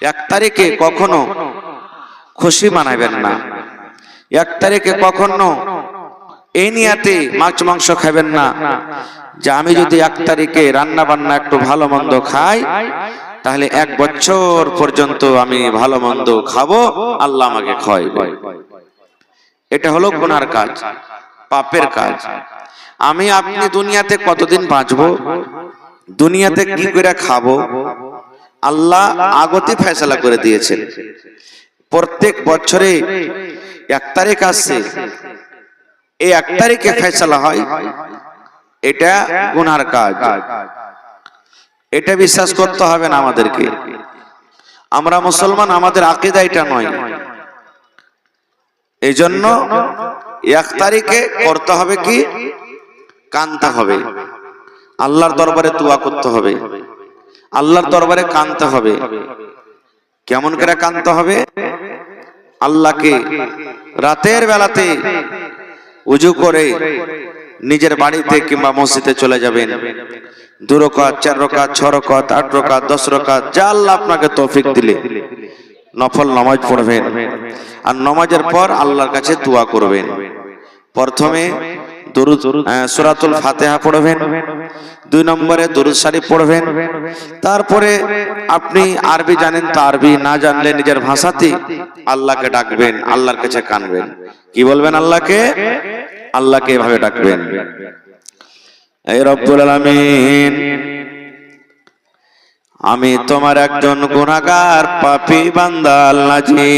এক তারিখে কখনো খুশি মানাবেন না। এক তারিখে কখনো এই নিয়াতে মাছ মাংস খাবেন না যে আমি যদি এক তারিখে রান্না বান্না একটু ভালো মন্দ খাই তাহলে 1 বছর পর্যন্ত আমি ভালো মন্দ খাবো, আল্লাহ আমাকে খাওয়াইবে। এটা হলো গুনার কাজ, পাপের কাজ। আমি আপনি দুনিয়াতে কতদিন বাঁচবো, দুনিয়াতে কি করে খাবো, আল্লাহ আগতে ফয়সালা করে দিয়েছেন। প্রত্যেক বছরে 1 তারিখ আসছে, এই 1 তারিখে ফয়সালা হয়, এটা গুনার কাজ। এটা বিশ্বাস করতে হবে না আমাদেরকে। আমরা মুসলমান, আমাদের আকীদা এটা নয়। এই জন্য 1 তারিখে করতে হবে কি, কানতে হবে, আল্লাহর দরবারে দোয়া করতে হবে, আল্লাহর দরবারে কানতে হবে। কেমন করে কানতে হবে? আল্লাহকে রাতের বেলাতে উজু করে নিজের বাড়িতে কিংবা মসজিদে চলে যাবেন। 2 রাকাত, 4 রাকাত, 6 রাকাত, 8 রাকাত, 10 রাকাত, যা আল্লাহ আপনাকে তৌফিক দিলে নফল নামাজ পড়বেন। আর নামাজের পর আল্লাহর কাছে দোয়া করবেন। প্রথমে দুরূদ সূরাতুল ফাতিহা পড়বেন, 2 নম্বরে দুরূদ শরীফ পড়বেন। তারপরে আপনি আরবি জানেন তো আরবি, না জানলে নিজের ভাষাতে আল্লাহকে ডাকবেন, আল্লাহর কাছে কানবেন। কি বলবেন? আল্লাহকে, আল্লাহকে এভাবে ডাকবেন, এই রব্বুল আলামিন, আমি তোমার একজন গুনাহগার পাপী বান্দা আল্লাহ জি।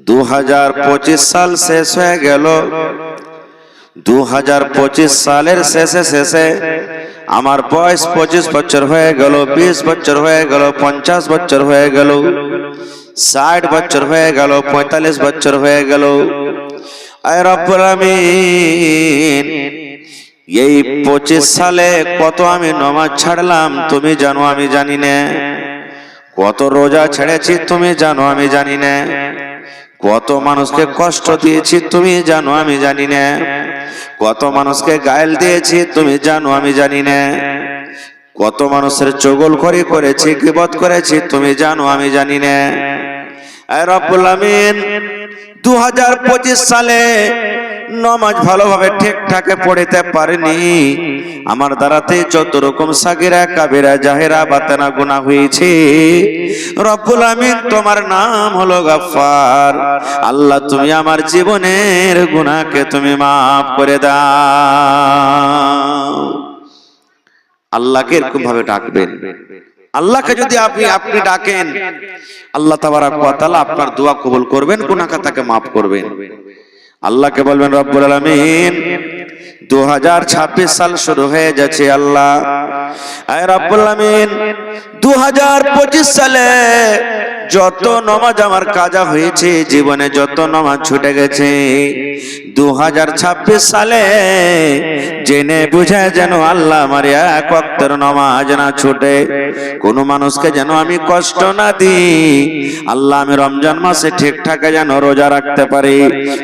2025 সাল শেষ হয়ে গেল। 2025 সালের শেষে আমার বয়স 25 বছর হয়ে গেল, 20 বছর হয়ে গেল, 50 বছর হয়ে গেল, 60 বছর হয়ে গেল, 45 বছর হয়ে গেল। আয় রব্বুল আলামিন, এই 25 সালে কত আমি নামাজ ছাড়লাম তুমি জানো, আমি জানি না। কত রোজা ছেড়েছি তুমি জানো, আমি জানি না। কত মানুষকে কষ্ট দিয়েছি তুমি জানো, আমি জানি না। কত মানুষকে গায়েল দিয়েছি তুমি জানো, আমি জানি না। কত মানুষের চগলখড়ি করেছি, গীবত করেছি তুমি জানো, আমি জানি না। আয় রব্বুল আমিন, 2025 সালে নামাজ ভালোভাবে ঠিকঠাকে পড়তে পারিনি। আমার দ্বারাতে যত রকম সাগিরা কাবিরা জাহেরা বাতেনা গুনাহ হয়েছে, রব্বুল আমিন তোমার নাম হলো গফফার। আল্লাহ তুমি আমার জীবনের গুনাহকে তুমি মাফ করে দাও। আল্লাহকে এরকম ভাবে ডাকবেন। আল্লাহকে যদি আপনি ডাকেন, আল্লাহ তাবারাক ওয়া তাআলা আপনার দোয়া কবুল করবেন, গুনাহ খাতাকে maaf করবেন। আল্লাহকে বলবেন, রব্বুল আলামিন 2026 সাল শুরু হয়ে যাচ্ছে আল্লাহ। আয় রব্বুল আলামিন, 2025 সালে যত নামাজ আমার কাজা হয়েছে, জীবনে যত নামাজ ছুটে গেছে, 2026 সালে জেনে বুঝে যেন আল্লাহ আমার 1 ওয়াক্তের নামাজ না ছুটে, কোন মানুষকে যেন আমি কষ্ট না দিই। আল্লাহ আমি রমজান মাসে ঠিকঠাক যেন রোজা রাখতে পারি,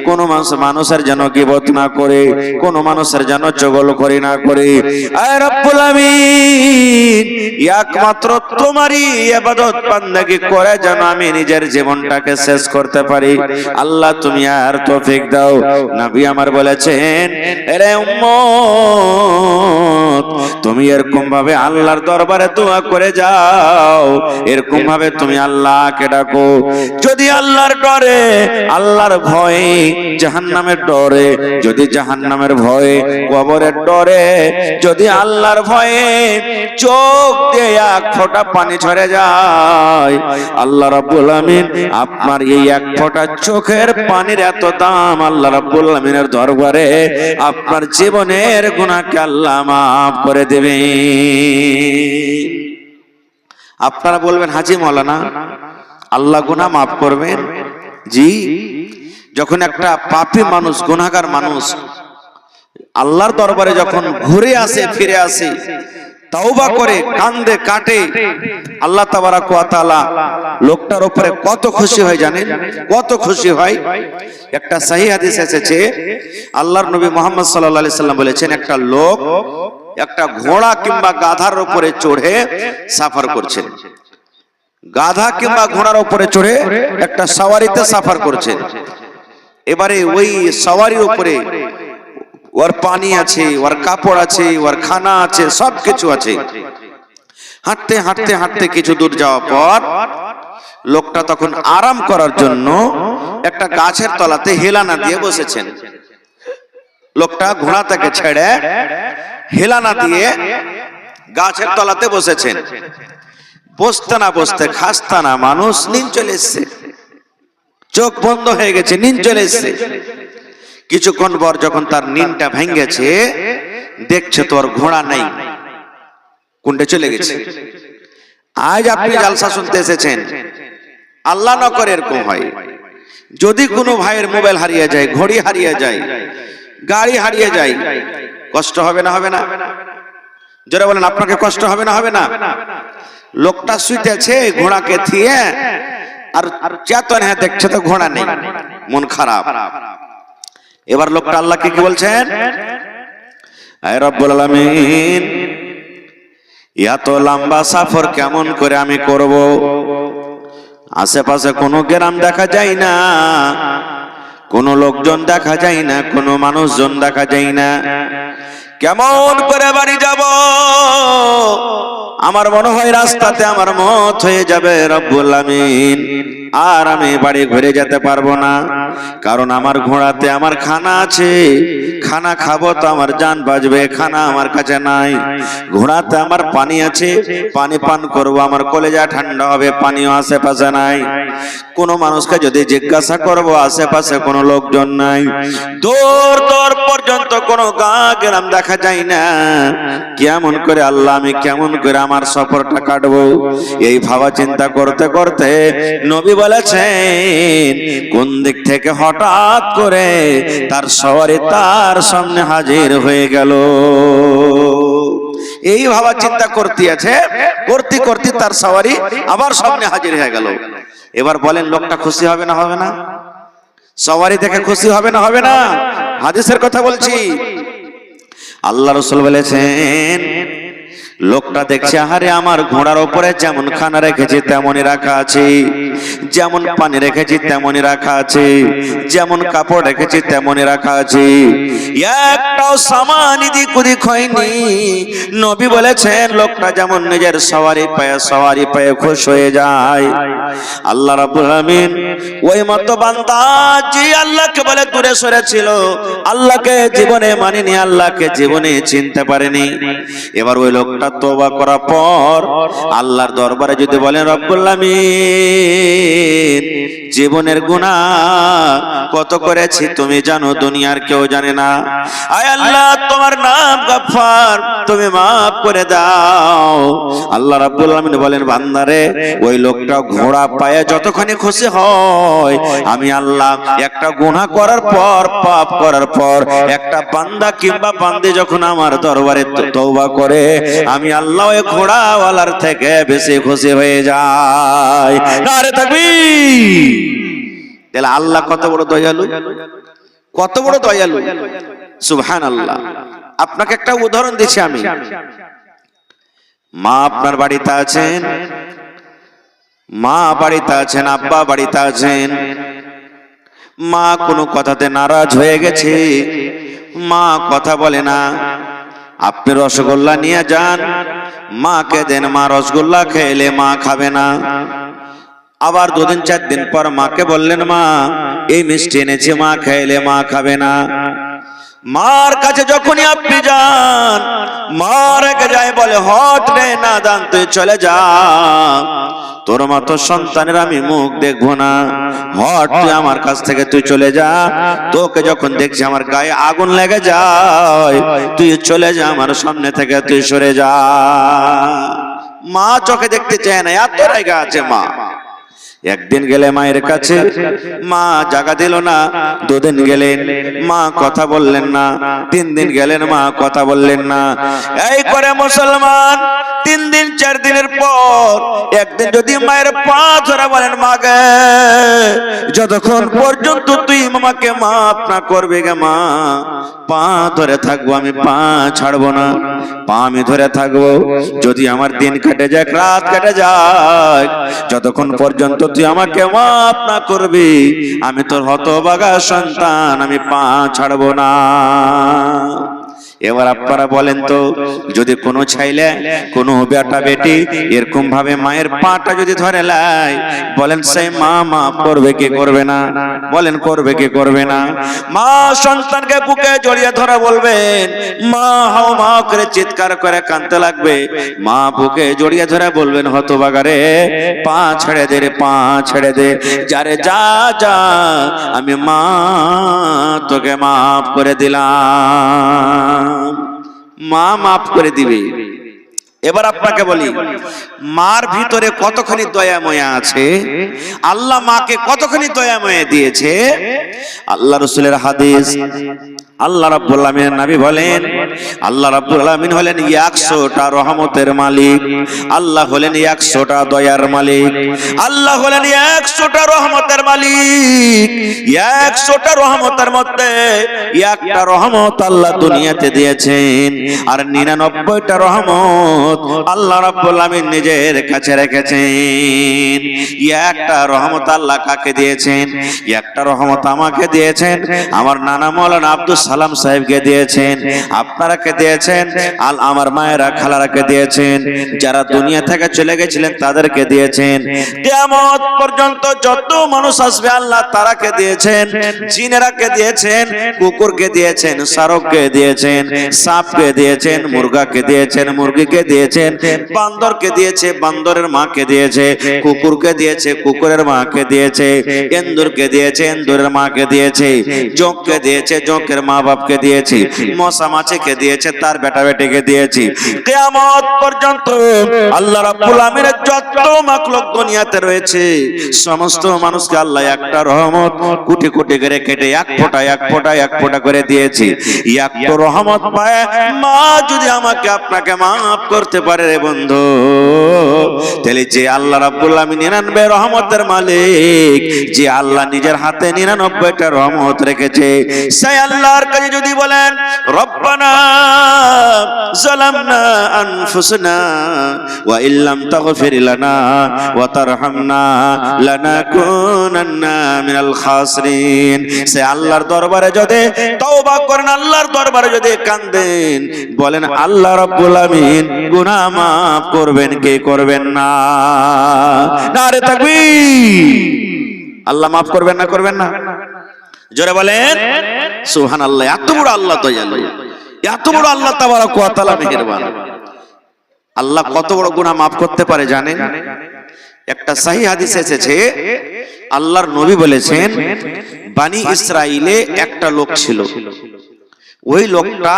কোন মানুষের যেন গীবত না করে, কোন মানুষের যেন চগলখড়ি না করে। আয় রব্বুল আমিন, একমাত্র তোমারই ইবাদত বান্দাগি করে যেন আমি নিজের জীবনটাকে শেষ করতে পারি। আল্লাহ তুমি আর তৌফিক দাও। নবী আমার বলেছেন, এরে উম্মত, তুমি এরকম ভাবে আল্লাহর দরবারে দোয়া করে যাও, এরকম ভাবে তুমি আল্লাহকে ডাকো। যদি আল্লাহর ডরে, আল্লাহর ভয়ে, জাহান্নামের ডরে, যদি জাহান্নামের ভয়ে, কবরের ডরে, যদি আল্লাহর ভয়ে চোখ দিয়ে 1 ফোঁটা পানি ঝরে যায়, আল্লাহ রাব্বুল আমিন আপনার এই 1 ফোঁটা চোখের পানির এত দাম আল্লাহ রাব্বুল আমিনের দরবারে আপনার জীবনের গুনাহকে আল্লাহ maaf করে দেবে। আপনারা বলবেন, হাজী মাওলানা আল্লাহ গুনাহ maaf করবেন? জি, যখন একটা পাপী মানুষ, গুনাহগার মানুষ আল্লাহর দরবারে যখন ঘুরে আসে, ফিরে আসে, তওবা করে, কান্দে, কাটে, আল্লাহ তাবারাক ওয়া তাআলা লোকটার উপরে কত খুশি হয় জানেন? কত খুশি হয়। একটা সহিহ হাদিস এসেছে, আল্লাহর নবী মুহাম্মদ সাল্লাল্লাহু আলাইহি সাল্লাম বলেছেন, একটা লোক একটা ঘোড়া কিংবা গাধার উপরে চড়ে সাফার করছেন। গাধা কিংবা ঘোড়ার উপরে চড়ে একটা সওয়ারিতে সাফার করছেন। এবারে ওই সওয়ারির উপরে ওর পানি আছে, ওর কাপড় আছে, ওর খানা আছে, সবকিছু আছে। হাঁটতে হাঁটতে হাঁটতে কিছু দূর যাওয়ার পর লোকটা তখন আরাম করার জন্য একটা গাছের তলাতে হেলানা দিয়ে বসেছেন। লোকটা ঘোড়াটাকে ছেড়ে হেলানা দিয়ে গাছের তলাতে বসেছেন। বসতে না বসতে খাস্তা না মানুষ নিন চলে এসছে, চোখ বন্ধ হয়ে গেছে, নিন চলে এসছে। কিছুক্ষণ পর যখন তার নিনটা ভেঙেছে, দেখছে তোর ঘোড়া নাই, কোনটা চলে গেছে। আজ আপনি জালসা শুনতে এসেছেন, আল্লাহ না করে এরকম হয়। যদি কোনো ভাইয়ের মোবাইল হারিয়ে যায়, ঘড়ি হারিয়ে যায়, গাড়ি হারিয়ে যায়, কষ্ট হবে না? হবে না? যারা বলেন আপনাকে কষ্ট হবে না? হবে না? লোকটা শুইতেছে ঘোড়াকে থিয়ে, আর চেতন হ্যাঁ দেখছে তো ঘোড়া নেই, মন খারাপ। এবার লোকটা আল্লাহকে কি বলছেন? আয় রব্বুল আলামিন, এত লম্বা সফর কেমন করে আমি করব? আশেপাশে কোনো গ্রাম দেখা যায় না, কোনো লোকজন দেখা যায় না, কোনো মানুষজন দেখা যায় না, কেমন করে বাড়ি যাব? আমার মনে হয় রাস্তাতে আমার মত হয়ে যাবে রব্বুল আমিন, আর আমি বাড়ি ঘুরে যেতে পারবো না। কারণ আমার ঘোড়াতে আমার খানা আছে, খানা খাবো তো আমার জান বাঁচবে, খানা আমার কাছে নাই। ঘোড়াতে আমার পানি আছে, পানি পান করবো, আমার কলেজা ঠান্ডা হবে, পানিও আশেপাশে নাই। কোনো মানুষকে যদি জিজ্ঞাসা করবো, আশেপাশে কোনো লোকজন নাই, দূর দূর পর্যন্ত কোনো গ্রাম দেখা যায় না। কেমন করে আল্লাহ আমি কেমন করে আমার সফরটা কাটবো? এই ভাবা চিন্তা করতে করতে নবী বলেছেন, কোন দিক থেকে হঠাৎ করে তার সওয়ারি তার সামনে হাজির হয়ে গেল। এই ভাবা চিন্তা করতে আছে, করতে করতে তার সওয়ারি আবার সামনে হাজির হয়ে গেল। এবার বলেন লোকটা খুশি হবে না? হবে না? সওয়ারি দেখে খুশি হবে না? হবে না? হাদিসের কথা বলছি। আল্লাহ রাসূল বলেছেন, লোকটা দেখছে আরে আমার ঘোড়ার উপরে যেমন খানা রেখেছি তেমনই রাখা আছে, যেমন পানি রেখেছি তেমনই রাখা আছে, যেমন কাপড় রেখেছি তেমনই রাখা আছে, একটাও সামান এদিক ওদিক হয়নি। নবী বলেছেন লোকটা যেমন নিজের সওয়ারি পায়ে খুশ হয়ে যায়, আল্লাহ রাব্বুল আমিন ওই মতো বান্দা যে আল্লাহকে বলে দূরে সরে ছিল, আল্লাহকে জীবনে মানেনি, আল্লাহকে জীবনে চিনতে পারেনি, এবার ওই লোকটা তওবা করার পর আল্লাহর দরবারে যদি বলেন রব্বুল আমিন জীবনের গুনাহ কত করেছি তুমি জানো, দুনিয়ার কেউ জানে না। আয় আল্লাহ তোমার নাম গফফার, তুমি মাফ করে দাও। আল্লাহ রাব্বুল আমিন বলেন বান্দারে, ওই লোকটা ঘোড়া পায়ে যতক্ষণে খুশি হয়, আমি আল্লাহ একটা গুনাহ করার পর, পাপ করার পর একটা বান্দা কিংবা বান্দি যখন আমার দরবারে তওবা করে, আমি আল্লাহ ওই ঘোড়াওয়ালার থেকে বেশি খুশি হয়ে যায়। নারে তাকবীর! তাহলে আল্লাহ কত বড় দয়ালু, কত বড় দয়ালু, সুবহানাল্লাহ। আপনাকে একটা উদাহরণ দিচ্ছি আমি। মা আপনার বাড়িতে আছেন, মা বাড়িতে আছেন, আব্বা বাড়িতে আছেন, মা কোনো কথাতে নারাজ হয়ে গেছে, মা কথা বলে না, আপনি রসগোল্লা নিয়ে যান, মাকে দেন, মা রসগোল্লা খেলে মা খাবে না। আবার 2-4 দিন পর মাকে বললেন মা এই মিষ্টি এনেছি, মা খেলে মা খাবে না। মার কাছে যখনই আপনি যান, মা রেগে যায়, বলে হট রে না দান, তুই চলে যা, তোর মতো সন্তানের আমি মুখ দেখবো না, হট তুই আমার কাছ থেকে তুই চলে যা। তোকে যখন দেখছি আমার গায়ে আগুন লেগে যায়, তুই চলে যা আমার সামনে থেকে, তুই সরে যা। মা চোখে দেখতে চায় না, এত রেগে আছে মা। একদিন গেলে মায়ের কাছে, মা জায়গা দিল না। 2 দিন গেলেন, মা কথা বললেন না। 3 দিন গেলেন, মা কথা বললেন না। এই করে মুসলমান 3 দিন 4 দিনের পর একদিন যদি মায়ের পা ধরে বলেন মা গে, যতক্ষণ পর্যন্ত তুই আমাকে মাফ না করবে গে মা, পা ধরে থাকবো, আমি পা ছাড়বো না, পা আমি ধরে থাকবো। যদি আমার দিন কেটে যায়, রাত কেটে যায়, যতক্ষণ পর্যন্ত তুই আমাকে মাফ না করবি, আমি তোর হতভাগা সন্তান, আমি পা ছাড়বো না। এবার আপনারা বলেন তো, যদি কোনো ছেলে কোনো বেটা বেটি এরকম ভাবে মায়ের পাটা যদি ধরে লাই, বলেন সেই মা মাফ করবে কি করবে না? বলেন করবে কি করবে না? মা সন্তানকে বুকে জড়িয়ে ধরে বলবেন, মা হাও মা করে চিৎকার করে কাঁদতে লাগবে। মা বুকে জড়িয়ে ধরে বলবেন, হতভাগা রে, পা ছেড়ে দে রে, পা ছেড়ে দে, যারে যা যা, আমি মা তোকে মাফ করে দিলাম। মা মাফ করে দিবে। এবার আপনাকে বলি, মার ভিতরে কতখানি দয়াময়া আছে, আল্লাহ মাকে কতখানি দয়াময়া দিয়েছে। আল্লাহ রাসূলের হাদিস, আল্লাহ রাব্বুল আলামিনের নবী বলেন, আল্লাহ রাব্বুল আলামিন হলেন 100টা রহমতের মালিক, আল্লাহ হলেন 100টা দয়ার মালিক, আল্লাহ হলেন 100টা রহমতের মালিক। 100টা রহমতের মধ্যে একটা রহমত আল্লাহ দুনিয়াতে দিয়েছেন, আর 99টা রহমত আল্লাহ রাব্বুল আলামিন নিজের কাছে রেখেছেন। একটা রহমত আল্লাহ কাকে দিয়েছেন? একটা রহমত আমাকে দিয়েছেন, আমার নানা মাওলানা আব্দুল সালাম সাহেবকে দিয়েছেন, আপনারাকে দিয়েছেন, আমার মায়েরা খালারাকে দিয়েছেন, যারা দুনিয়া থেকে চলে গেছিলেন তাদেরকে দিয়েছেন। কিয়ামত পর্যন্ত যত মানুষ আসবে আল্লাহ তারাকে দিয়েছেন, জিনেরাকে দিয়েছেন, কুকুরকে দিয়েছেন, শারককে দিয়েছেন, সাপকে দিয়েছেন, মুরগাকে দিয়েছেন, মুরগিকে দিয়েছেন, বান্দরকে দিয়েছে, বান্দরের মাকে দিয়েছে, কুকুরকে দিয়েছে, কুকুরের মাকে দিয়েছে, এন্দুরকে দিয়েছে, এন্দুরের মাকে দিয়েছে, জোঁককে দিয়েছে, জোঁকের মা বাপকে দিয়েছি, মশা মাছিকে দিয়েছে, তার বেটা বেটিকে দিয়েছি। কিয়ামত পর্যন্ত আল্লাহ রাব্বুল আমিনের যত মাখলুক দুনিয়াতে রয়েছে সমস্ত মানুষকে আল্লাহ একটা রহমত কোটি কোটি করে কেটে এক ফোঁটা এক ফোঁটা এক ফোঁটা করে দিয়েছি। একটা রহমত পায় মা যদি আমাকে আপনাকে মাফ করতে পারে রে বন্ধু, তাহলে যে আল্লাহ রাব্বুল আমিন 99 রহমতের মালিক, যে আল্লাহ নিজের হাতে 99টা রহমত রেখেছে, সেই আল্লাহর কাছে যদি বলেন রব্বানা যালামনা আনফুসানা ওয়া ইল্লাম তাগফির লানা ওয়া তারহামনা লানাকুনান্না মিনাল খাসিরিন, সে আল্লাহর দরবারে যদি তওবা করেন, আল্লাহর দরবারে যদি কাঁদেন, বলেন আল্লাহ রাব্বুল আমিন গুনাহ মাফ করবেন কে করবেন না? নারে তাকবীর! আল্লাহ মাফ করবেন না, করবেন না? জোরে বলেন সুবহানাল্লাহ। এত বড় আল্লাহ দয়ালু, এত বড় আল্লাহ তাবারাক ওয়া তাআলা মেহেরবান। আল্লাহ কত বড় গুনাহ মাফ করতে পারে জানেন? একটা সহিহ হাদিস এসেছে, আল্লাহর নবী বলেছেন, বানি ইসরাইলে একটা লোক ছিল, ওই লোকটা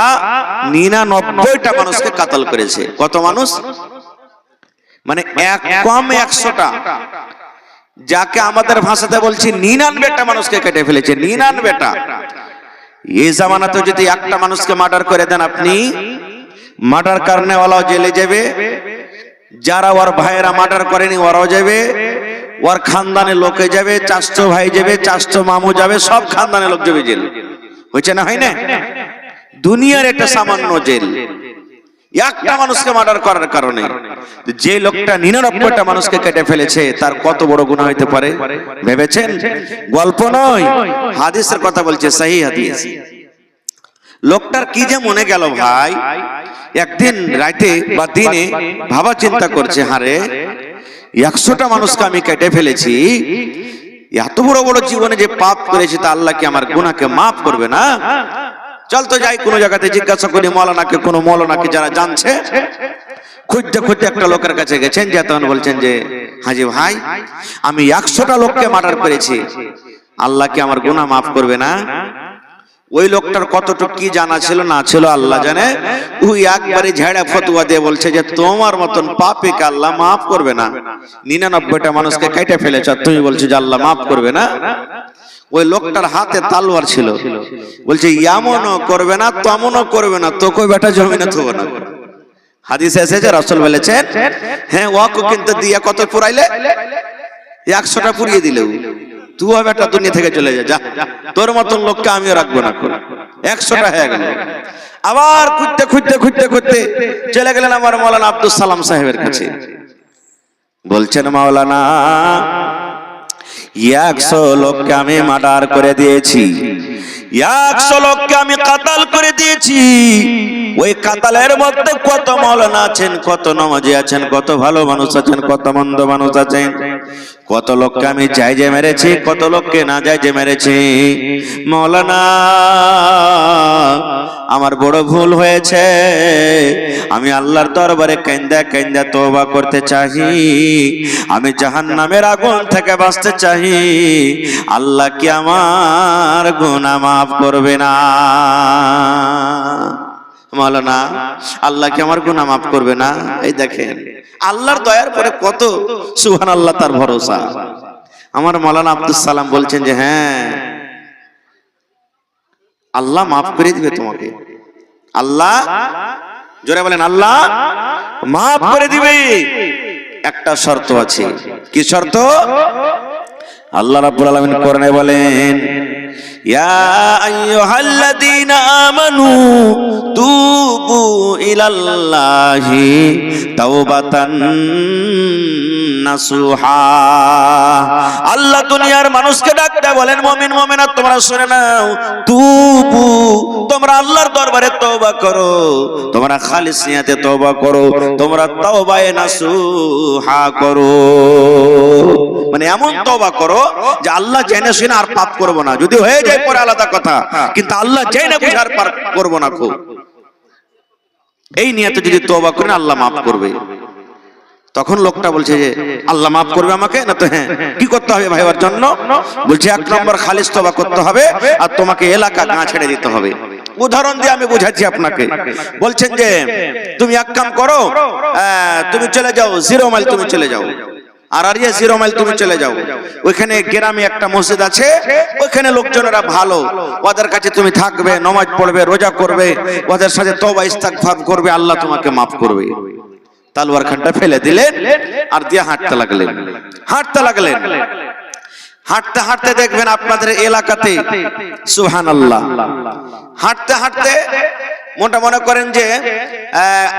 99টা মানুষকে কাতল করেছে। কত মানুষ? মানে কম 100টা, যাকে আমাদের ভাষাতে বলছি 99টা মানুষকে কেটে ফেলেছে। 99টা। এই জামানাতে যদি একটা মানুষকে মার্ডার করে দেন আপনি, মার্ডার করনেওয়ালাও জেলে যাবে, যারা ওর ভাইয়েরা মার্ডার করেনি ওরাও যাবে, ওর খানদানের লোকে যাবে, চাচতো ভাই যাবে, চাচতো মামু যাবে, সব খানদানের লোক যাবে জেল। হয়েছে না, হয় না? দুনিয়ার একটা সামান্য জেল, একটা মানুষকে মার্ডার করার কারণে। যে লোকটা 99টা মানুষকে কেটে ফেলেছে, তার কত বড় গুনাহ হতে পারে ভেবেছেন? গল্প নয়, হাদিসের কথা বলছে, সহিহ হাদিস। লোকটার কি যে মনে গেল ভাই, একদিন রাতে বা দিনে ভাবা চিন্তা করছে, হারে 100টা মানুষকে আমি কেটে ফেলেছি, এত বড় বড় জীবনে যে পাপ করেছি, তা আল্লাহ কি আমার গুনাহকে মাফ করবে না? চল তো যাই কোনো জায়গাতে জিজ্ঞাসা করি মৌলানাকে, কোনো মৌলানাকে যারা জানছে। খুঁজতে খুঁজতে একটা লোকের কাছে গেছেন, যে তখন বলছেন যে হাজি ভাই, আমি 100টা লোককে মার্ডার করেছি, আল্লাহ কি আমার গুনাহ মাফ করবে না? ওই লোকটার কতটুকু কি জানা ছিল না ছিল আল্লাহ জানে। ওই একবারে ঝেড়া ফতোয়া দিয়ে বলছে যে তোমার মতন পাপীকে আল্লাহ মাফ করবে না। 99টা মানুষকে কেটে ফেলেছ, তুমি বলছো যে আল্লাহ মাফ করবে না? ওই লোকটার হাতে তালোয়ার ছিল, বলছে এমনও করবে না, তেমনও করবে না, তোকে বেটা জমিনে থবো না। হাদিসে এসেছে রাসূল বলেছেন, হ্যাঁ ওয়াক কিন্তু দিয়া কত পুরাইলে 100টা পুরিয়ে দিলেও তুই বেটা দুনিয়া থেকে চলে যা, তোর মতন লোককে আমিও রাখবো না। 100টা হয়ে গেল। আবার খুঁজতে খুঁজতে খুঁজতে খুঁজতে চলে গেলেন আমার মাওলানা আব্দুল সালাম সাহেবের কাছে। বলছেন মাওলানা 100 লোককে আমি মার্ডার করে দিয়েছি, 100 লোককে আমি কাতাল করে দিয়েছি। ওই কাতালের মধ্যে কত মাওলানা আছেন, কত নামাজি আছেন, কত ভালো মানুষ আছেন, কত মন্দ মানুষ আছেন। কত লোককে আমি জায়েজে মেরেছি, কত লোককে না জায়েজে মেরেছি। মাওলানা আমার বড় ভুল হয়েছে, আমি আল্লাহর দরবারে কাঁদা কাঁদা তওবা করতে চাই। আমি জাহান্নামের আগুন থেকে বাঁচতে চাই। আল্লাহ কি আমার গুনাহ মাফ করবে না? মাওলানা আল্লাহ কি আমার গুনাহ মাফ করবে না? এই দেখেন আল্লাহর দয়ার পরে কত সুবহানাল্লাহ, তার ভরসা। আমার মাওলানা আব্দুল সালাম বলছেন যে হ্যাঁ আল্লাহ মাফ করে দিবে তোমাকে। আল্লাহ, জোরে বলেন, আল্লাহ মাফ করে দিবে। একটা শর্ত আছে। কি শর্ত? আল্লাহ রাব্বুল আলামিন কোরআনে বলেন, ইয়া আইয়ুহাল্লাযীনা আমানু তুবু ইলাল্লাহি তাওবাতান নাসুহা। আল্লাহ দুনিয়ার মানুষকে ডাকতে বলেন, মুমিন মুমিনাত তোমরা শুনে নাও, তুবু, তোমরা আল্লাহর দরবারে তওবা করো, তোমরা খালিস নিয়তে তওবা করো, তোমরা তাওবায়ে নাসুহা করো। মানে এমন তওবা করো যে আল্লাহ জেনে শুনে আর পাপ করব না। যদি হয়ে যায় পরে আলাদা কথা, কিন্তু আল্লাহ জেনে বুঝে আর পাপ করব না। খুব এই নিয়তে যদি তওবা করেন আল্লাহ মাফ করবে। তখন লোকটা বলছে যে আল্লাহ মাফ করবে আমাকে না? তো হ্যাঁ, কি করতে হবে ভাইবার জন্য? বলছে 1 নম্বর খালিস তওবা করতে হবে, আর তোমাকে এলাকা গা ছেড়ে দিতে হবে। উদাহরণ দিয়ে আমি বুঝাচ্ছি আপনাকে। বলছেন যে তুমি এক কাম করো, তুমি চলে যাও 0 মাইল, তুমি চলে যাও আর 0 মাইল তুমি চলে যাও। ওইখানে গ্রামে একটা মসজিদ আছে, ওইখানে লোকজনেরা ভালো, ওদের কাছে তুমি থাকবে, নামাজ পড়বে, রোজা করবে, ওদের সাথে তওবা ইস্তিগফার করবে, আল্লাহ তোমাকে মাফ করবে। তালওয়ার খানটা ফেলে দিলেন আর দিয়ে হাঁটতে লাগলেন। হাঁটতে লাগলেন, হাঁটতে হাঁটতে দেখবেন আপনাদের এলাকাতে সুবহানাল্লাহ, হাঁটতে হাঁটতে মোটা মনে করেন যে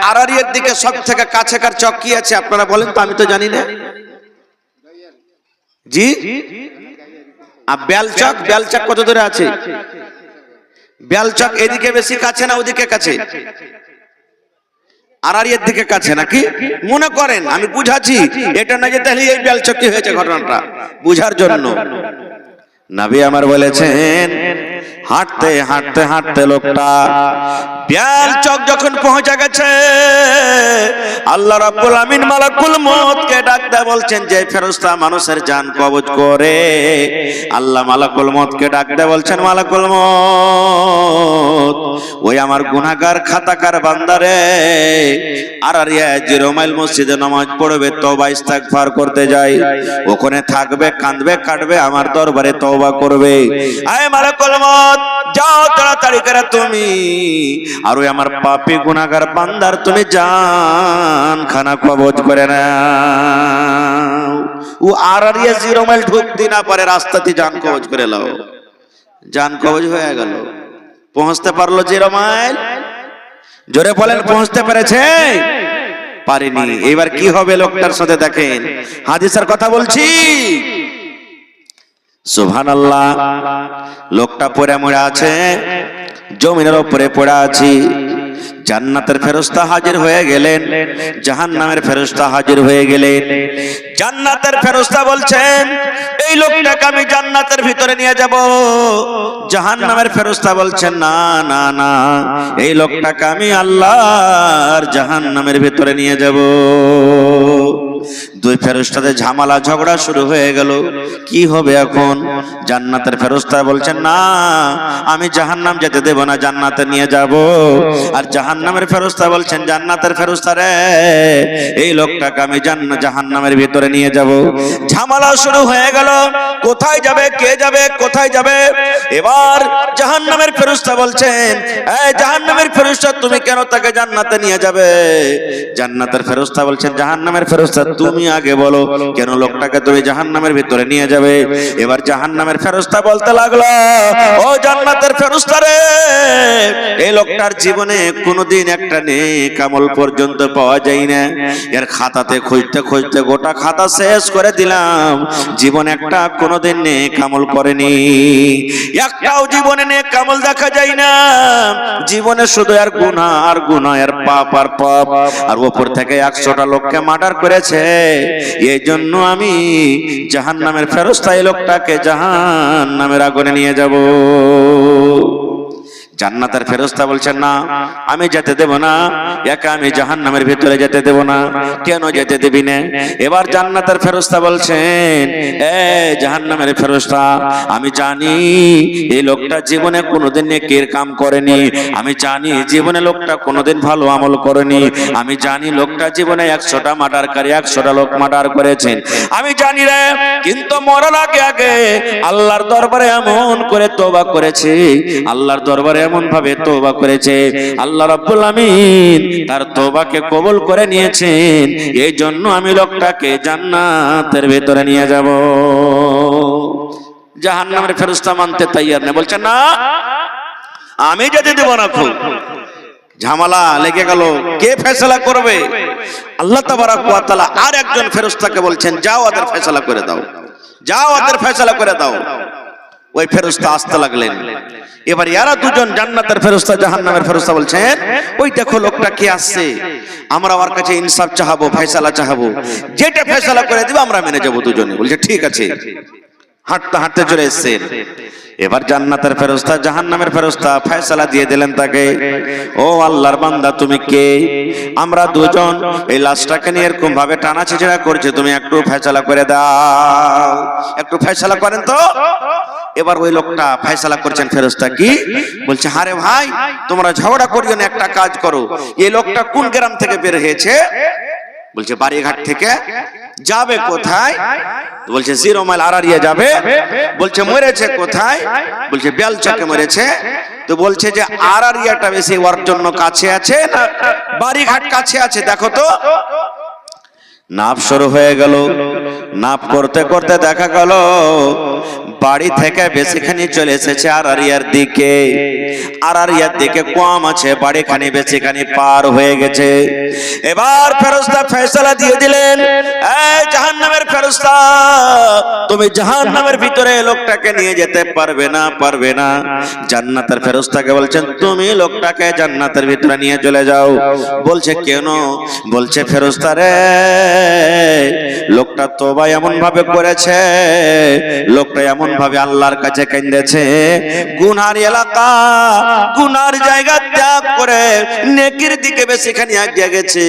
আরারিয়ার দিকে সব থেকে কাছেকার চক কি আছে আপনারা বলেন তো? আমি তো জানি না। জি, বেলচক, বেলচক কত দূরে আছে? বেলচক এদিকে বেশি কাছে না ওদিকে কাছে? আরারিয়ার দিকে কাছে নাকি? মনে করেন, আমি বুঝাচ্ছি, এটা না যে তাহলে এই বেলচক কি হয়েছে ঘটনাটা বুঝার জন্য। নবী আমার বলেছেন, হাঁটতে হাঁটতে হাঁটতে লোকটা বেলচক যখন পৌঁছে গেছে, আল্লাহ রাব্বুল আমিন মালাকুল মউতকে ডাকতে বলছেন, যে ফেরেশতা মানুষের জান কবজ করে। আল্লাহ মালাকুল মউতকে ডাকতে বলছেন, মালাকুল মউত, ওই আমার গুনাহগার খাতাকার বান্দারে আরারিয়া 0 মাইল মসজিদে নামাজ পড়বে, তওবা ইস্তিগফার করতে যায়, ওখানে থাকবে, কাঁদবে, কাটবে, আমার দরবারে তওবা করবে। আয় মালাকুল মউত, যাও তাড়াতাড়ি করে তুমি আর ওই আমার পাপী গুনাহগার বান্দার তুমি জান খানা কবজ করে নাও। ও আরারিয়া 0 মাইল ঢুকতে না পারে, রাস্তাতে জান কবজ করে নাও। জান কবজ হয়ে গেল। পৌঁছতে পারলো 0 মাইল? জোরে বলেন, পৌঁছতে পেরেছে? পারেনি। এবার কি হবে লোকটার সাথে দেখেন, হাদিসের কথা বলছি। সুবহানাল্লাহ, লোকটা পড়ে মরে আছে, জমিনের উপরে পড়ে আছে। জান্নাতের ফেরেশতা হাজির হয়ে গেলেন, জাহান্নামের ফেরেশতা হাজির হয়ে গেলেন। জান্নাতের ফেরেশতা বলছেন, এই লোকটাকে আমি জান্নাতের ভিতরে নিয়ে যাব। জাহান্নামের ফেরেশতা বলছেন, না না না, এই লোকটাকে আমি আল্লাহর জাহান্নামের ভিতরে নিয়ে যাব। 2 দুই ফেরেশতাদের ঝামেলা ঝগড়া শুরু হয়ে গেল। কি হবে এখন? জান্নাতের ফেরেশতা বলছেন না, আমি জাহান্নাম যেতে দেব না, জান্নাতে নিয়ে যাব। আর জাহান্নামের ফেরেশতা বলছেন, জান্নাতের ফেরেশতা রে, এই লোকটাকে আমি জাহান্নামের ভিতরে নিয়ে যাব। ঝামেলা শুরু হয়ে গেল, কোথায় যাবে, কে যাবে, কোথায় যাবে? এবার জাহান্নামের ফেরেশতা বলছেন, এই জাহান্নামের ফেরেশতা, তুমি কেন তাকে জান্নাতে নিয়ে যাবে? জান্নাতের ফেরেশতা বলছেন, জাহান্নামের ফেরেশতা তুমি আগে বলো, কেন লোকটাকে তুমি জাহান্নামের ভিতরে নিয়ে যাবে? এবার জাহান্নামের ফেরেশতা বলতে লাগলো, ও জান্নাতের ফেরেশতা রে, এই লোকটার জীবনে কোনোদিন একটা নেক আমল পর্যন্ত পাওয়া যায় না। এর খাতাতে খুঁজতে খুঁজতে গোটা খাতা শেষ করে দিলাম, জীবনে একটা কোনোদিন নেক আমল করেনি। একটাও জীবনে নেক আমল দেখা যায় না, জীবনে শুধু আর গুনাহ আর গুনাহ, আর পাপ আর পাপ। আর উপর থেকে 100টা লোককে মার্ডার করেছে। এই জন্য আমি জাহান্নামের ফেরেশতা এই লোকটাকে জাহান্নামের আগুনে নিয়ে যাব। জান্নাতের ফেরেশতা বলছেন, না, আমি যেতে দেব না, একা আমি জাহান্নামের ভিতরে যেতে দেব না। কেন যেতে দিবি না? এবার জান্নাতের ফেরেশতা বলছেন, এ জাহান্নামের ফেরেশতা, আমি জানি এই লোকটা জীবনে কোনোদিন নেকির কাম করেনি, আমি জানি জীবনে লোকটা কোনোদিন ভালো আমল করেনি, আমি জানি লোকটা জীবনে 100টা মার্ডারকারী, 100টা লোক মার্ডার করেছেন, আমি জানি রে। কিন্তু মরার আগে আগে আল্লাহর দরবারে এমন করে তওবা করেছে, আল্লাহর দরবারে এমন ভাবে তওবা করেছে, আল্লাহ রাব্বুল আমিন তার তওবাকে কবুল করে নিয়েছেন। এই জন্য আমি লোকটাকে জান্নাতের ভেতরে নিয়ে যাব। জাহান্নামের ফেরেশতা মানতে তৈয়ার না, বলছেন না, আমি যেতে দেব না। খুব ঝামেলা লেগে গেল, কে ফয়সালা করবে? আল্লাহ তাবারক ওয়া তাআলা আর একজন ফেরেশতাকে বলছেন, যাও ওদের ফয়সালা করে দাও, যাও ওদের ফয়সালা করে দাও। ওই ফেরেশতা আসতে লাগলেন। এবার এরা দুজন, জান্নাতের ফেরেশতা জাহান্নামের ফেরেশতা, বলছেন, ওই দেখো লোকটা কি আসছে, আমরা ওর কাছে ইনসাফ চাহাবো, ফয়সালা চাহাবো, যেটা ফয়সালা করে দিবে আমরা মেনে যাবো দুজনে। বলছে ঠিক আছে। হাঁটতে হাঁটতে চলে এসেছেন। এবার জান্নাতের ফেরেশতা জাহান্নামের ফেরেশতা ফয়সালা দিয়ে দিলেন তাকে, ও আল্লাহর বান্দা, তুমি কে? আমরা দুজন এই লাশটাকে নিয়ে এরকম ভাবে টানা ছিঁচড়া করছে, তুমি একটু ফয়সালা করে দাও, একটু ফয়সালা করেন তো। এবার ওই লোকটা ফয়সালা করছেন। ফেরেশতা কি বলছে, আরে ভাই, তোমরা ঝগড়া করিও না, একটা কাজ করো, এই লোকটা কোন গ্রাম থেকে বের হয়েছে? বলছে বাড়িঘাট থেকে। যাবে কোথায়? বলছে 0 মাইল আরারিয়া যাবে। বলছে মরেছে কোথায়? বলছে বেলচকে মরেছে। তো বলছে যে আরারিয়াটা বেশি ওর জন্য কাছে আছে না বাড়িঘাট কাছে আছে, দেখো তো। নাপ শুরু হয়ে গেল, নাপ করতে করতে দেখা গেল বাড়ি থেকে বেশিখানি চলে এসেছে আরারিয়ার দিকে, আরারিয়ার দিকে কম আছে, বাড়িখানি বেশিখানি পার হয়ে গেছে। এবার ফেরেশতা ফয়সালা দিয়ে দিলেন, এই জাহান্নামের ফেরেশতা, তুমি জাহান্নামের ভিতরে লোকটাকে নিয়ে যেতে পারবে না, পারবে না। জান্নাতের ফেরেশতাকে বলছেন, তুমি লোকটাকে জান্নাতের ভিতরে নিয়ে চলে যাও। বলছে কেন? বলছে ফেরেশতা রে, লোকটা তওবা এমন ভাবে করেছে, লোকটা এমন ভাবে আল্লাহর কাছে কাঁদেছে, গুনার এলাকা, গুনার জায়গা ত্যাগ করে নেকির দিকে বেশিখানি এগিয়ে গেছে,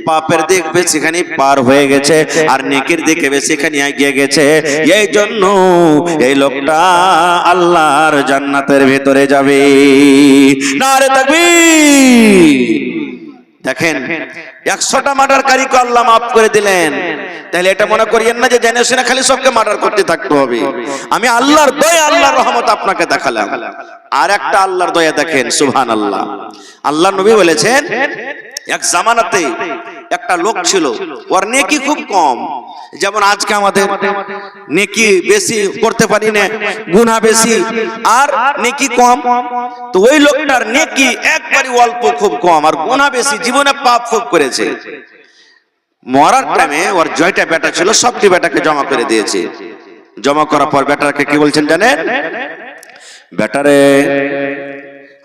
পাপের দিক বেশিখানি পার হয়ে গেছে, আর নেকির দিকে বেশিখানি এগিয়ে গেছে। এই জন্য এই লোকটা আল্লাহর জান্নাতের ভিতরে যাবে। নারে তাকবীর। দেখেন, 100টা মার্ডারকারীকে আল্লাহ মাফ করে দিলেন। তাহলে এটা মনে করিয়েন না যে জেনে শুনে খালি সবকে মার্ডার করতে থাকতে হবে। আমি আল্লাহর দয়া, আল্লাহর রহমত আপনাকে দেখালাম। আর একটা আল্লাহর দয়া দেখেন, সুবহানাল্লাহ। আল্লাহর নবী বলেছেন, এক জামানাতে একটা লোক ছিল, ওর নেকি খুব কম। যেমন আজকে আমাদের নেকি বেশি করতে পারি না, গুনাহ বেশি আর নেকি কম। তো ওই লোকটার নেকি একবারই অল্প, খুব কম, আর গুনাহ বেশি, জীবনে পাপ খুব করেছে। মরার টাইমে ওর জয়টা বেটা ছিল, সবটি বেটাকে জমা করে দিয়েছে। জমা করার পর বেটাকে কি বলছেন জানেন? বেটারে,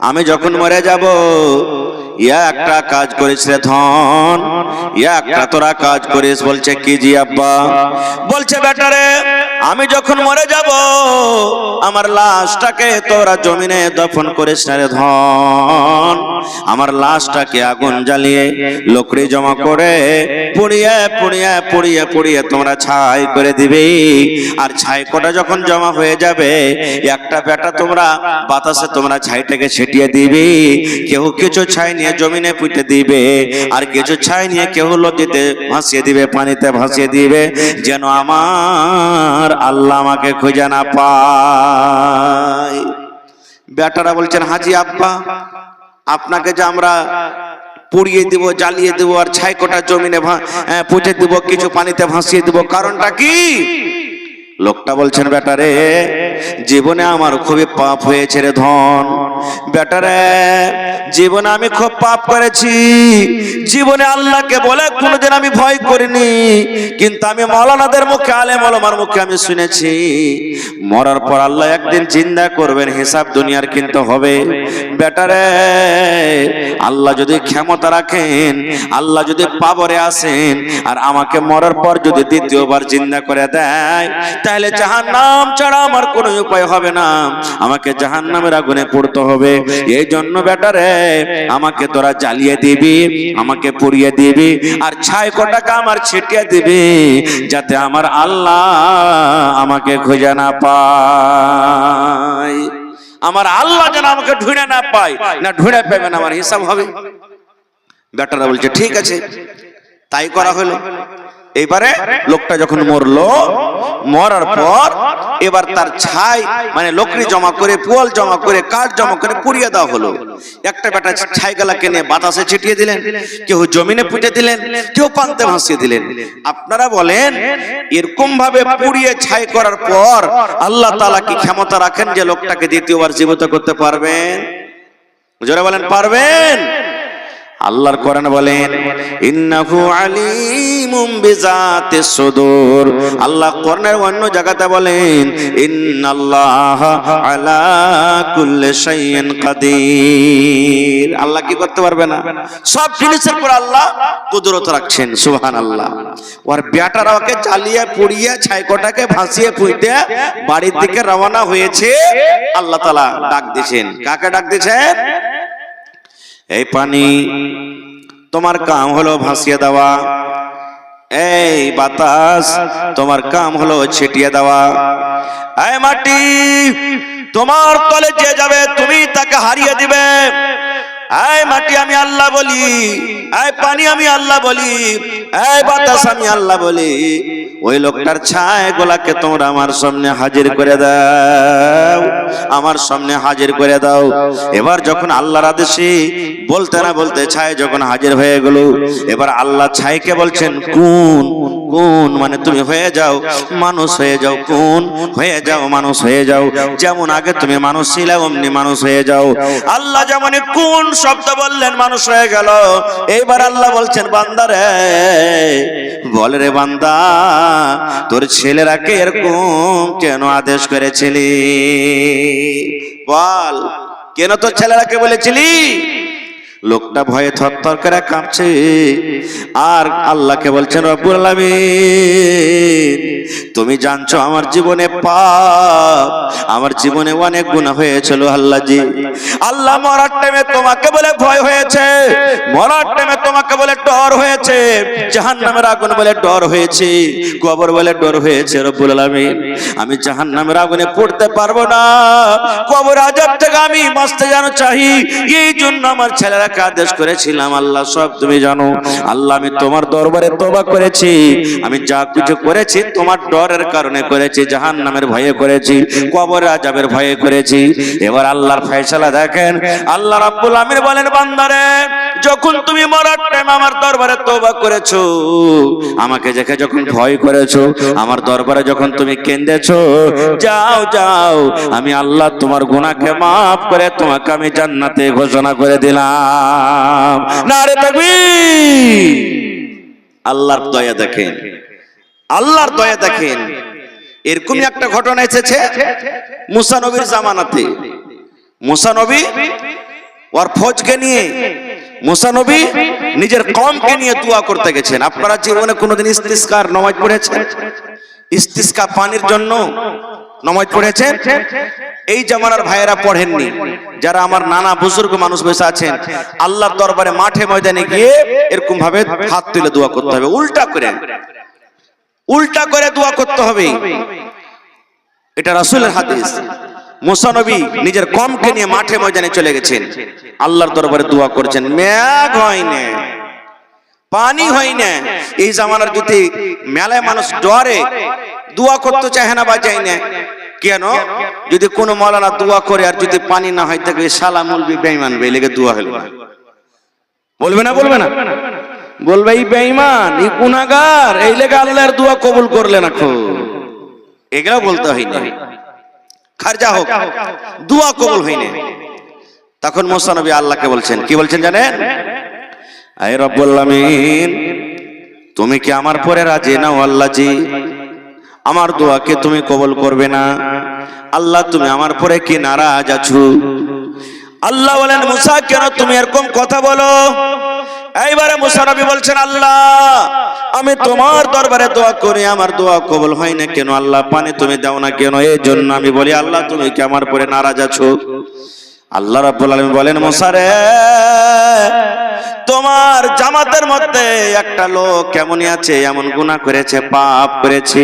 আমি যখন মরে যাব একটা কাজ করিস রে ধন, একটা তোরা কাজ করিস। বলছে কি জি আব্বা? বলছে বেটারে আমি যখন মরে যাব আমার লাশটাকে তোরা জমিনে দফন করিস না রে ধন, আমার লাশটাকে আগুন জ্বালিয়ে লকড়ি জমা করে পুড়িয়ে পুড়িয়ে পুড়িয়ে পুড়িয়ে তোমরা ছাই করে দিবে। আর ছাই কোটা যখন জমা হয়ে যাবে একটা বেটা তোমরা বাতাসে তোমরা ছাইটাকে ছিটিয়ে দিবে। কেউ কিছু ছাই নিয়ে জমিনে পুঁতে দিবে, আর কিছু ছাই নিয়ে কেউ নদীতে ভাসিয়ে দিবে, পানিতে ভাসিয়ে দিবে, যেন আমার আল্লাহ আমাকে খুঁজে না পায়। বেটারা বলছেন হাজি আব্বা আপনাকে যে আমরা পুড়িয়ে দিব, জ্বালিয়ে দিব, আর ছাই কোটা জমিনে পুঁতে দিব, কিছু পানিতে ভাসিয়ে দিব, কারণটা কি? লোকটা বলছেন বেটারে জীবনে আমার খুবই পাপ হয়েছে রে ধন। বেটারে জীবনে আমি খুব পাপ করেছি, জীবনে আল্লাহকে বলে কোনোদিন আমি ভয় করিনি, কিন্তু আমি মাওলানাদের মুখে, আলেম ওলামার মুখে আমি শুনেছি মরার পর আল্লাহ একদিন জিন্দা করবেন, হিসাব দুনিয়ার কিন্তু হবে। বেটারে আল্লাহ যদি ক্ষমতা রাখেন, আল্লাহ যদি পাবরে আসেন আর আমাকে মরার পর যদি দ্বিতীয়বার জিন্দা করে দেয়, তাহলে জাহান্নাম ছাড়া আমার কোনো উপায় হবে না, আমাকে জাহান্নামের আগুনে পড়তে হবে। এই জন্য বেটারে আমাকে তোরা জ্বালিয়ে দিবি, আমাকে পুড়িয়ে দিবি, আর ছাই কোটাকে আমার ছিটিয়ে দিবি, যাতে আমার আল্লাহ আমাকে খুঁজে না পায়, আমার আল্লাহ যেন আমাকে ঢুঁড়ে না পায়, না ঢুঁড়ে পাবে না, আমার হিসাব হবে। বেটারা বলছে ঠিক আছে, তাই করা হলো। এবারে লোকটা যখন মরলো, মরার পর এবার তার ছাই মানে লকড়ি জমা করে, পুয়াল জমা করে, কাঠ জমা করে পুড়িয়ে দেওয়া হলো। একটা বেটা ছাই গালাকে নিয়ে বাতাসে ছিটিয়ে দিলেন, কেউ জমিনে পুঁতে দিলেন, কেউ পানিতে ভাসিয়ে দিলেন। আপনারা বলেন এরকম ভাবে পুড়িয়ে ছাই করার পর আল্লাহ তাআলা কি ক্ষমতা রাখেন যে লোকটাকে দ্বিতীয়বার জীবিত করতে পারবেন? জোরে বলেন পারবেন? আল্লাহর কোরআন বলেন ইন্নাহু আলিমুম বিজাতিস সুদূর। আল্লাহ কোরআনের অন্য জায়গাতে বলেন ইন্নাল্লাহা আলা কুল্লি শাইইন কাদির। আল্লাহ কি করতে পারবে না? সব জিনিসের উপর আল্লাহ কুদরত রাখছেন, সুবহানাল্লাহ। আর বেটারা ওকে জ্বালিয়ে পুড়িয়ে ছাইকোটাকে ভাসিয়ে পুঁতে বাড়ির দিকে রওনা হয়েছে। আল্লাহ তাআলা ডাক দিয়েছেন, কাকে ডাক দিয়েছেন? এই পানি তোমার কাম হলো ভাসিয়ে দেওয়া, এই বাতাস তোমার কাম হলো ছিটিয়ে দেওয়া, এই মাটি তোমার তলে যে যাবে তুমি তাকে হারিয়ে দিবে। এই মাটি আমি আল্লাহ বলি, এই পানি আমি আল্লাহ বলি, এই বাতাস আমি আল্লাহ বলি। ওই লোকটার ছায় গোলাকে তোমরা আমার সামনে হাজির করে দাও, আমার সামনে হাজির করে দাও। এবার যখন আল্লাহর আদেশে বলতে না বলতে ছায় যখন হাজির হয়ে গেল, এবার আল্লাহ ছাইকে বলছেন কোন কোন, মানে তুমি হয়ে যাও মানুষ হয়ে যাও, কোন হয়ে যাও মানুষ হয়ে যাও, যেমন আগে তুমি মানুষ ছিলে অমনি মানুষ হয়ে যাও। আল্লাহ যেমন কোন শব্দ বললেন মানুষ হয়ে গেল। এইবার আল্লাহ বলছেন বান্দারে বল রে বান্দা, তোর ছেলেরাকে এরকম কেন আদেশ করেছিলি? বল কেন তোর ছেলেরাকে বলেছিলি? লোকটা ভয়ে থরথর করে কাঁপছে, আর আল্লাহকে বলছেন রব্বুল আলামিন তুমি জানছো আমার জীবনে পাপ, আমার জীবনে অনেক গুনাহ হয়েছিল আল্লাহজি। আল্লাহ মরার টাইমে তোমাকে বলে ভয় হয়েছে, মরার টাইমে তোমাকে বলে ডর হয়েছে, জাহান্নামের আগুন বলে ডর হয়েছে, কবর বলে ডর হয়েছে। রব্বুল আলামিন আমি জাহান্নামের আগুনে পড়তে পারবো না, কবর আযাব থেকে আমি বাঁচতে জানো চাই, এই জন্য আমার ছেলেরা আদেশ করেছিলাম। আল্লাহ সব তুমি জানো। আল্লাহ আমি তোমার দরবারে তওবা করেছি, আমি যা কিছু করেছি তোমার ডরের কারণে করেছি, জাহান্নামের ভয়ে করেছি, কবরের আযাবের ভয়ে করেছি। এবার আল্লাহর ফয়সালা দেখেন, আল্লাহ রাব্বুল আমিন বলেন বান্দারে যখন তুমি মরার টাইম আমার দরবারে তওবা করেছো, আমাকে দেখে যখন ভয় করেছো, আমার দরবারে যখন তুমি কেঁদেছো, যাও যাও আমি আল্লাহ তোমার গুনাহকে maaf করে তোমাকে আমি জান্নাতে ঘোষণা করে দিলাম। নারে তাকবীর। আল্লাহর দয়া দেখেন, আল্লাহর দয়া দেখেন। এরকমই একটা ঘটনা এসেছে মুসা নবীর জামানাতে। মুসা নবী ওর ফৌজকে নিয়ে মুসা নবী নিজের কওমকে নিয়ে দোয়া করতে গেছেন। আপনারা জীবনে কোনোদিন ইস্তিসকার নামাজ পড়েছেন? ইস্তিসকা পানির জন্য নামাজ পড়েছেন? এই জামানার ভাইয়েরা পড়েননি। যারা আমার নানা বুজুর্গ মানুষ বসে আছেন, আল্লাহর দরবারে মাঠে ময়দানে গিয়ে এরকম ভাবে হাত তুলে দোয়া করতে হবে, উল্টা করে দোয়া করতে হবে। এটা রাসূলের হাদিস। মুসা নবী নিজের কওমকে নিয়ে মাঠে ময়দানে চলে গেছেন, আল্লাহর দরবারে দোয়া করছেন। মেঘ হয় না, পানি হয় না। এই জামানার যদি মেলায় মানুষ ডরে দোয়া করতে চায় না বা যায় না, কেন? যদি কোনো মাওলানা দোয়া করে আর যদি পানি না হয় তাকে শালা মুলবি বেঈমান বে লেগে দোয়া হলো না, বলবে না? বলবে এই বেঈমান, এই গুনাহগার, এই লেগে আল্লাহর দোয়া কবুল করলে না। এগুলা বলতে হয় না, খারজা হোক, দোয়া কবুল হয় না। তখন মুসা নবী আল্লাহকে বলছেন, কি বলছেন জানেন? আয় রব্বুল আলামিন, তুমি কি আমার পরে রাজি নাও? আল্লাহ জি, আমার দোয়াকে তুমি কবুল করবে না? আল্লাহ, তুমি আমার পরে কি নারাজ আছো? আল্লাহ বলেন, মুসা কেন তুমি এরকম কথা বলো? এইবারে মুসা নবী বলছেন, আল্লাহ আমি তোমার দরবারে দোয়া করি, আমার দোয়া কবুল হয় না কেন? আল্লাহ পানি তুমি দাও না কেন? এই জন্য আমি বলি, আল্লাহ তুমি কি আমার পরে নারাজ আছো? আল্লাহ রাব্বুল আলামিন বলেন, মুসা রে, তোমার জামাতের মধ্যে একটা লোক কেমনই আছে, এমন গুনাহ করেছে, পাপ করেছে।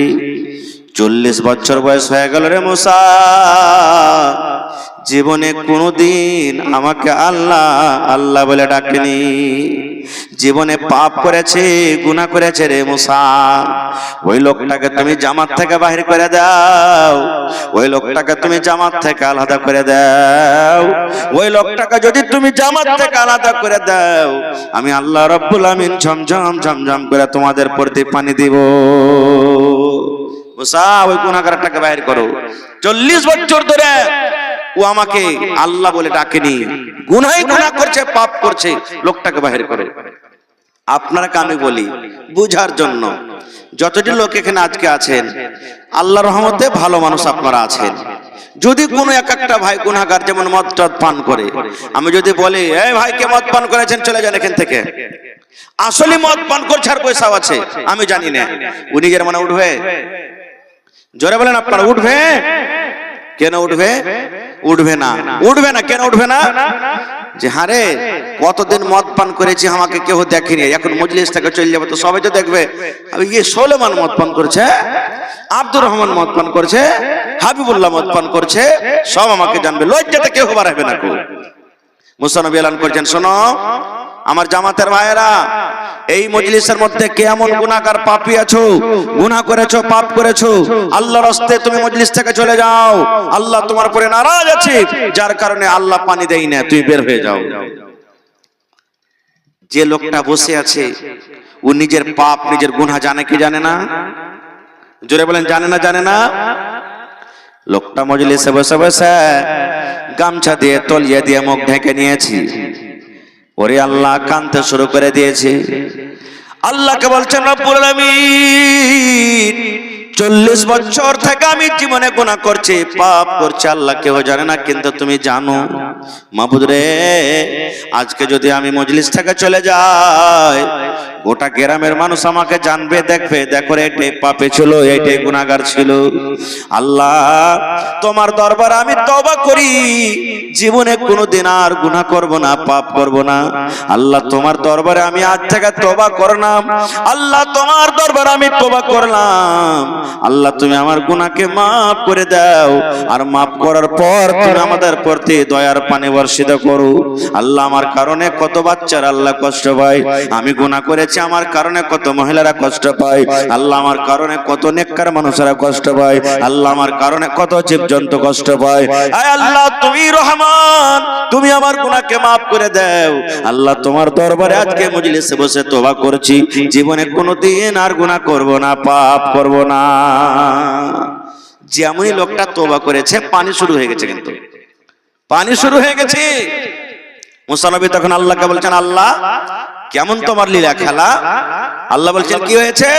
40 বছর বয়স হয়ে গেল রে মুসা, জীবনে কোনোদিন আমাকে আল্লাহ আল্লাহ বলে ডাকেনি। জীবনে পাপ করেছে, গুনাহ করেছে রে মুসা। ওই লোকটাকে তুমি জামাত থেকে বাহির করে দাও, ওই লোকটাকে তুমি জামাত থেকে আলাদা করে দাও। ওই লোকটাকে যদি তুমি জামাত থেকে আলাদা করে দাও, আমি আল্লাহ রাব্বুল আমিন ঝমঝম করে তোমাদের প্রতি পানি দিব। মুসা, ওই গুনাহগারটাকে বাহির করো। 40 বছর ধরে ও আমাকে আল্লাহ বলে ডাকেনি, গুনাহ করছে, পাপ করছে, লোকটাকে বাহির করো। আপনাকে আমি বলি বুঝার জন্য, যতটি লোক এখানে আজকে আছেন, আল্লাহর রহমতে ভালো মানুষ আপনারা আছেন। যদি কোনো একটা ভাই গুনাহগার যেমন মদ টদ পান করে, আমি যদি বলি এই ভাইকে মদ পান করেছেন, চলে যান এখান থেকে, আসলে মদ পান করছে আর পয়সা আছে, আমি জানি না, ও নিজের মনে উঠবে? জোরে বলেন আপনারা, উঠবে? কেন উঠবে? উঠবে না। কেন উঠবে না? যে হারে কতদিন মদ পান করেছি, আমাকে কেউ দেখেনি, এখন মজলিস থেকে চলে যাবে তো সবাই তো দেখবে, ইয়ে সোলেমান মদ পান করছে, আব্দুর রহমান মদ পান করছে, হাবিবুল্লাহ মদ পান করছে, সব আমাকে জানবে, লজ্জাতে কেউ বাড়াবে না। মুসা নবী এলান করছেন, শোনো আমার জামাতের ভাইয়েরা, এই মজলিসের মধ্যে কে এমন গুনাহগার পাপী আছো, গুনাহ করেছো, পাপ করেছো, আল্লাহর রাস্তে তুমি মজলিস থেকে চলে যাও, আল্লাহ তোমার উপরে নারাজ আছে, যার কারণে আল্লাহ পানি দেয় না, তুই বের হয়ে যাও। যে লোকটা বসে আছে ও নিজের পাপ, নিজের গুনাহ জানে কি জানে না? জোরে বলেন, জানে না? লোকটা মজলিসে বসে বসে গামছা দিয়ে তলিয়ে দিয়ে মুখ ঢেকে নিয়েছি, ওরে আল্লাহ কাঁদতে শুরু করে দিয়েছে। আল্লাহকে বলছেন, রব্বুল আলামিন 40 বছর থেকে আমি জীবনে গুনাহ করছি, পাপ করছি, আল্লাহ কেউ জানে না, কিন্তু তুমি জানো। মাবুদ রে, আজকে যদি আমি মজলিস থেকে চলে যাই, গোটা গ্রামের মানুষ আমাকে জানবে, দেখবে, দেখো রে এটাই পাপে ছিল, এটাই গুনাহগার ছিল। আল্লাহ তোমার দরবারে আমি তওবা করি, জীবনে কোনোদিন আর গুনাহ করব না, পাপ করব না। আল্লাহ তোমার দরবারে আমি আজ থেকে তওবা করলাম, আল্লাহ তোমার দরবারে আমি তওবা করলাম, আল্লাহ তুমি আমার গুনাহকে মাফ করে দাও, আর মাফ করার পর তুমি আমাদের প্রতি দয়ার পানি বর্ষিত করো। আল্লাহ আমার কারণে কত বাচ্চারা আল্লাহ কষ্ট পায়, আমি গুনাহ করেছি আমার কারণে কত মহিলারা কষ্ট পায়, আল্লাহ আমার কারণে কত নেককার মানুষেরা কষ্ট পায়, আল্লাহ আমার কারণে কত জীবজন্তু কষ্ট পায়। আয় আল্লাহ তুমি রহমান, তুমি আমার গুনাহকে মাফ করে দাও। আল্লাহ তোমার দরবারে আজকে মজলিসে বসে তওবা করছি, জীবনে কোনোদিন আর গুনাহ করব না, পাপ করব না। যেমনই লোকটা তওবা করেছে, পানি শুরু হয়ে গেছে, কিন্তু পানি শুরু হয়ে গেছে। মুসা নবী তখন আল্লাহকে বলছেন, আল্লাহ কেমন তোমার লীলা খেলা? আল্লাহ বলছেন, কি হয়েছে?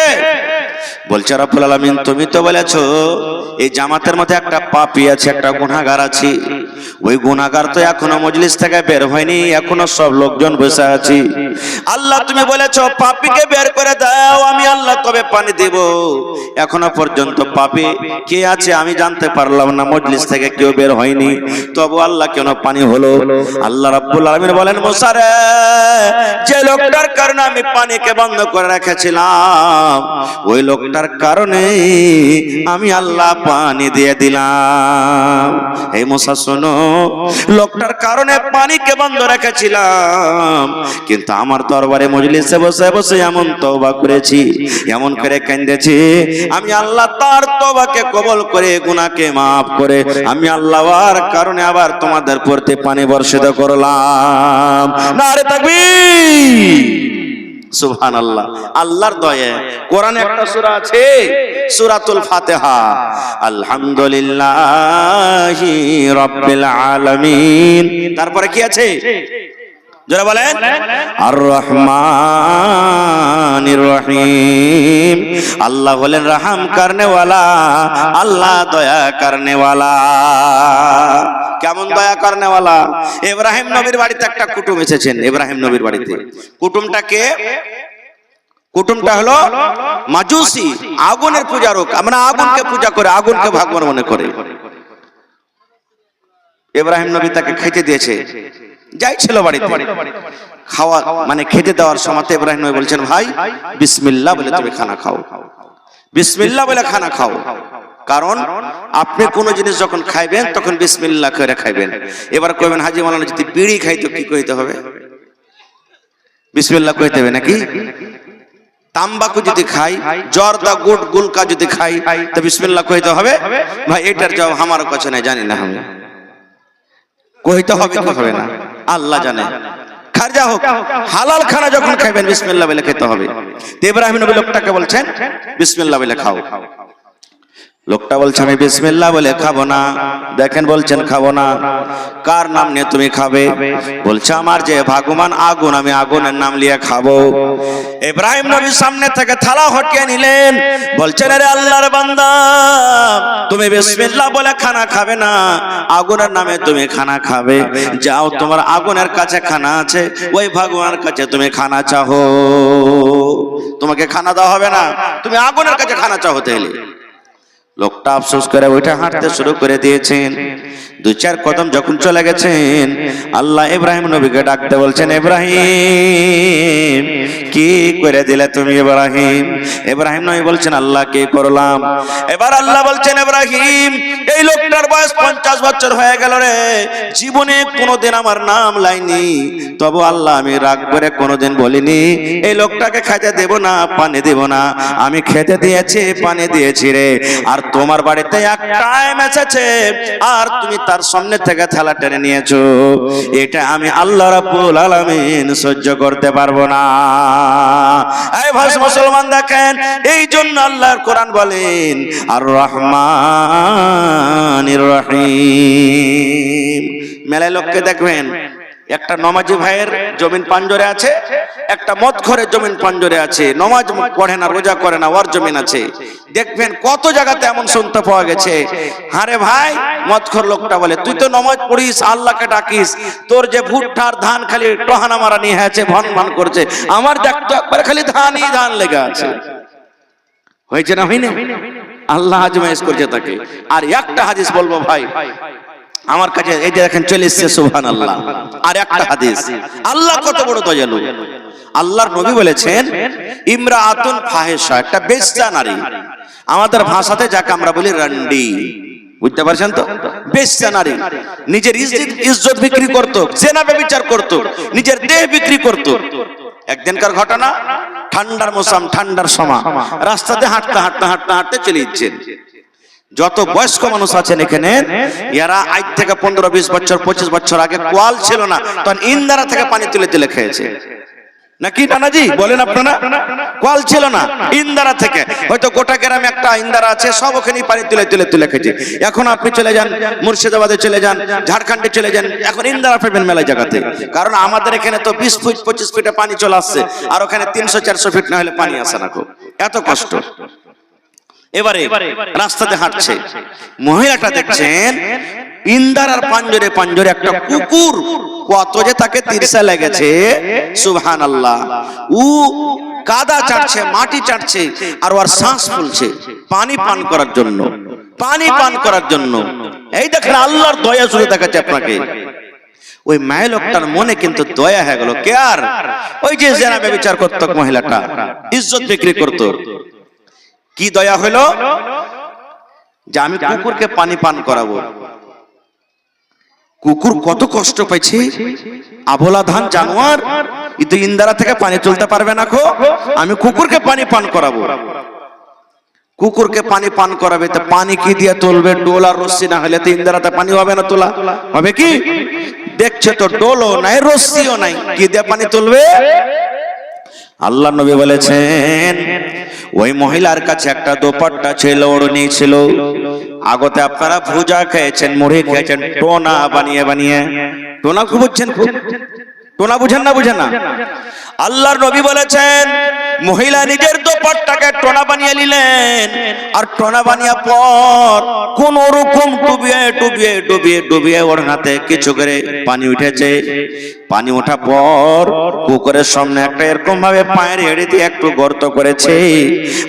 বলছে রব্বুল আলামিন তুমি তো বলেছো এই জামাতের মধ্যে একটা পাপী আছে, একটা গুনাহগার আছে, ওই গুনাহগার তো এখনো মজলিস থেকে বের হয়নি, এখনো সব লোকজন বসে আছি। আল্লাহ তুমি বলেছো পাপীকে বের করে দাও, আমি আল্লাহ তবে পানি দেব। এখনো পর্যন্ত পাপী কে আছে আমি জানতে পারলাম না, মজলিস থেকে কেউ বের হয়নি, তবু আল্লাহ কেন পানি হলো? আল্লাহ রাব্বুল আলামিন বলেন মুসা রে, যে লোকটার কারণে আমি পানিকে বন্ধ করে রেখেছিলাম, ওই লোকটার কারণে আমি আল্লাহ পানি দিয়ে দিলাম। এই মুসা শোনো, লোকটার কারণে পানিকে বন্ধ রেখেছিলাম, কিন্তু আমার দরবারে মজলিসে বসে বসে এমন তওবা করেছি, এমন করে কাঁদেছি, আমি আল্লাহ তার তওবাকে কবুল করে গুনাহকে maaf করে আমি আল্লাহর কারণে আবার তোমাদের প্রতি পানি বর্ষিত করলাম। নারে তাকবীর, সুবহানাল্লাহ। আল্লাহর দয়া। কোরআনে একটা সূরা আছে, সূরাতুল ফাতিহা, আলহামদুলিল্লাহি রাব্বিল আলামিন। তারপরে কি আছে যারা বলেন? আর রহমানির রহিম। আল্লাহ বলেন রহম করনে ওয়ালা, আল্লাহ দয়া করনে ওয়ালা। কেমন দয়া করনে ওয়ালা? ইব্রাহিম নবীর বাড়িতে একটা কুটুম এসেছেন, ইব্রাহিম নবীর বাড়িতে। কুটুমটা কে? কুটুমটা হলো মাজুসি, আগুনের পূজারক। আমরা আগুনকে পূজা করে, আগুনকে ভগবান মনে করে। ইব্রাহিম নবী তাকে খেতে দিয়েছে, যাই ছিল বাড়িতে, খাওয়া মানে খেতে দেওয়ার সময় ইব্রাহিম নবী বলছেন ভাই বিসমিল্লাহ বলে তুমি খানা খাও, বিসমিল্লাহ বলে খানা খাও। কারণ আপনি কোন জিনিস যখন খাইবেন তখন বিসমিল্লাহ করে খাইবেন। এবার কইবেন হাজী মাওলানা যদি বিড়ি খাই তো কি কইতে হবে? বিসমিল্লাহ কইতে হবে নাকি? তাম্বাকু যদি খাই, জর্দা গুড় গুলকা যদি খাই তো বিসমিল্লাহ কইতে হবে? ভাই এটার জবাব আমার কাছে নাই, জানি না আমি। কইতে হবে কি হবে না আল্লাহ জানে। খারজা হোক, হালাল খানা যখন খাইবেন বিসমিল্লাহ বলে খেতে হবে। ইব্রাহিম নবী লোকটাকে বলছেন বিসমিল্লাহ বলে খাও। লোকটা বলছে আমি বিসমিল্লাহ বলে খাবো না। দেখেন বলছেন খাবো না, কার নাম নিয়ে তুমি খাবে? বলছে আমার যে ভাগবান আগুন, আমি আগুনের নাম নিয়ে খাবো। ইব্রাহিম নবী সামনে থেকে থালা হটিয়ে নিলেন, বলছেন আরে আল্লাহর বান্দা, তুমি বিসমিল্লাহ বলে খানা খাবে না, আগুনের নামে তুমি খানা খাবে। যাও তোমার আগুনের কাছে খানা আছে, ওই ভগবানের কাছে তুমি খানা চাহো। তোমাকে খানা দেওয়া হবে না, তুমি আগুনের কাছে খানা চাহো। তাইলে লোকটা আফসোস করে ওইটা হাঁটতে শুরু করে দিয়েছেন। দুই চার কদম যখন চলে গেছেন, আল্লাহ ইব্রাহিম নবীকে ডাকতে বলছেন ইব্রাহিম কি করে দিলে তুমি ইব্রাহিম? ইব্রাহিম নবী বলছেন আল্লাহ কি করলাম? এবার আল্লাহ বলছেন ইব্রাহিম এই লোকটার বয়স 50 বছর হয়ে গেল রে, জীবনে কোনোদিন আমার নাম লাইনি, তবু আল্লাহ আমি রাগ করে কোনোদিন বলিনি এই লোকটাকে খেতে দেব না, পানি দেব না। আমি খেতে দিয়েছি, পানি দিয়েছি রে। আর তোমার বাড়িতে এক টাইম এসেছে আর তুমি তার সামনে থেকে থালা টেনে নিয়েছো, এটা আমি আল্লাহ রাব্বুল আলামিন সহ্য করতে পারবো না। এই ভাই মুসলমান দেখেন, এই জন্য আল্লাহর কোরআন বলেন আর রহমানির রহিম। মেলায় লোককে দেখবেন, একটা নমাজি ভাইয়ের জমিন পাঞ্জরে আছে, একটা মদখোরের জমিন পাঞ্জরে আছে। নমাজ পড়ে না, রোজা করে না, ওর জমিন আছে। দেখবেন কত জায়গাতে এমন শুনতে পাওয়া গেছে, হারে ভাই মদখোর লোকটা বলে তুই তো নমাজ পড়িস, আল্লাহকে ডাকিস, তোর যে ভুট্টার ধান খালি টহানা মারা নিয়ে আছে, ভন ভন করছে, আমার দেখ তো একবার খালি ধানই ধান লেগে আছে। হয়েছে না হয়নি? আল্লাহ আজমাইশ করছে তাকে। আর একটা হাদিস বলবো ভাই আমার কাছে, এই যে দেখেন চলে এসেছে সুবহানাল্লাহ। আর একটা হাদিস, আল্লাহ কত বড় দয়ালু। আল্লাহর নবী বলেছেন ইমরাআতুন ফাহিশা, একটা বেশ্যা নারী, আমাদের ভাষাতে যাকে আমরা বলি রান্ডি, বুঝতে পারছেন তো? বেশ্যা নারী নিজের ইজ্জত বিক্রি করত, জেনা ব্যভিচার করত, নিজের দেহ বিক্রি করত। একদিনকার ঘটনা, ঠান্ডার মৌসুম, ঠান্ডার সময় রাস্তাতে হাঁটতে হাঁটতে হাঁটতে হাঁটতে চলে যাচ্ছেন। যত বয়স্ক মানুষ আছেন এখানে, এরা আজ থেকে 15-20 বছর 25 বছর আগে কোয়াল ছিল না, তখন ইন্দারা থেকে পানি তুলে তুলে খেয়েছে নাকি নানাজি বলেন আপনারা? কোয়াল ছিল না, ইন্দারা থেকে। হয়তো গোটা গ্রামে একটা ইন্দারা আছে, সব ওখানেই পানি তুলে তুলে তুলে খেয়েছে। এখন আপনি চলে যান মুর্শিদাবাদে, চলে যান ঝাড়খণ্ডে, চলে যান, এখন ইন্দারা পাবেন মেলা জায়গাতে। কারণ আমাদের এখানে তো 20 ফুট 25 ফিটে পানি চলে আসছে, আর ওখানে 300-400 ফিট না হলে পানি আসে না, খুব এত কষ্ট। এবারে রাস্তাতে হাঁটছে, মহিলাটা দেখছেন ইন্দারার পাঞ্জরে পাঞ্জরে একটা কুকুর, কত যে তাকে তিরসা লেগেছে সুবহানাল্লাহ। ও কাদা চাটছে, মাটি চাটছে, আর ওর শ্বাস ফুলছে পানি পান করার জন্য, পানি পান করার জন্য। এই দেখেন আল্লাহর দয়া শুরু দেখাচ্ছে আপনাকে। ওই মায় লোকটার মনে কিন্তু দয়া হয়ে গেল। কে আর ওই যে জেনা ব্যভিচার করত মহিলাটা, ইজ্জত বিক্রি করত, কি দয়া হলো যে আমি কুকুরকে পানি পান করাবো। কুকুর কত কষ্ট পাইছে, আবলা ধান জানোয়ার, কিন্তু ইন্দারা থেকে পানি তুলতে পারবে না, আমি কুকুরকে পানি পান করাবো। কুকুরকে পানি পান করাবে, তো পানি কি দিয়ে তুলবে? ডোল আর রশ্মি না হলে তো ইন্দারাতে পানি হবে না, তোলা হবে কি? দেখছে তো ডোলও নাই, রশ্মিও নাই, কি দিয়ে পানি তুলবে? আল্লাহ নবী বলেছেন ওই মহিলার কাছে একটা দোপাট্টা ছিল, ওড়নি ছিল। আগতে আপনারা ভুজা খেয়েছেন, মুড়ি খেয়েছেন, টোনা বানিয়ে বানিয়ে। টোনা খুব বুঝছেন, খুব টোনা বুঝেন না? বুঝেন না? আল্লাহর নবী বলেছেন মহিলা নিজের দোপাট্টাকে টোনা বানিয়ে নিলেন, আর টোনা বানিয়ে পর কোন রকম ডুবিয়ে ডুবিয়ে ডুবিয়ে ডুবিয়ে ওর হাতে কিছু করে পানি উঠেছে। পানি ওঠা পর পুকুরের সামনে একটা এরকম ভাবে পায়ের হেঁড়ে দিয়ে একটু গর্ত করেছে,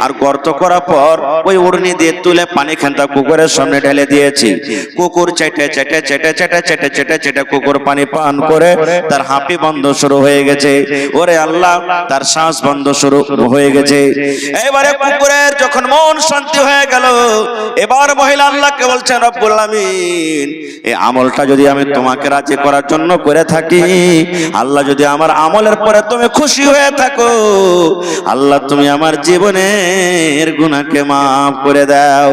আর গর্ত করার পর ওই উড়নি দিয়ে তুলে পানি খানটা কুকুরের সামনে ঢেলে দিয়েছে। কুকুর চেটে চেটে চেটে চেটে চেটে চেটে চেটে কুকুর পানি পান করে তার হাঁপি বন্ধ শুরু হয়ে গেছে। ওরে আল্লাহ, তার শ্বাস বন্ধ শুরু হয়ে গেছে। এবারে কুকুরের যখন মন শান্তি হয়ে গেল, এবার মহিলা আল্লাহকে বলছেন রব্বুল আমিন, এই আমলটা যদি আমি তোমাকে রাজি করার জন্য করে থাকি, আল্লাহ যদি আমার আমলের পরে তুমি খুশি হয়ে থাকো, আল্লাহ তুমি আমার জীবনের গুনাহকে মাফ করে দাও।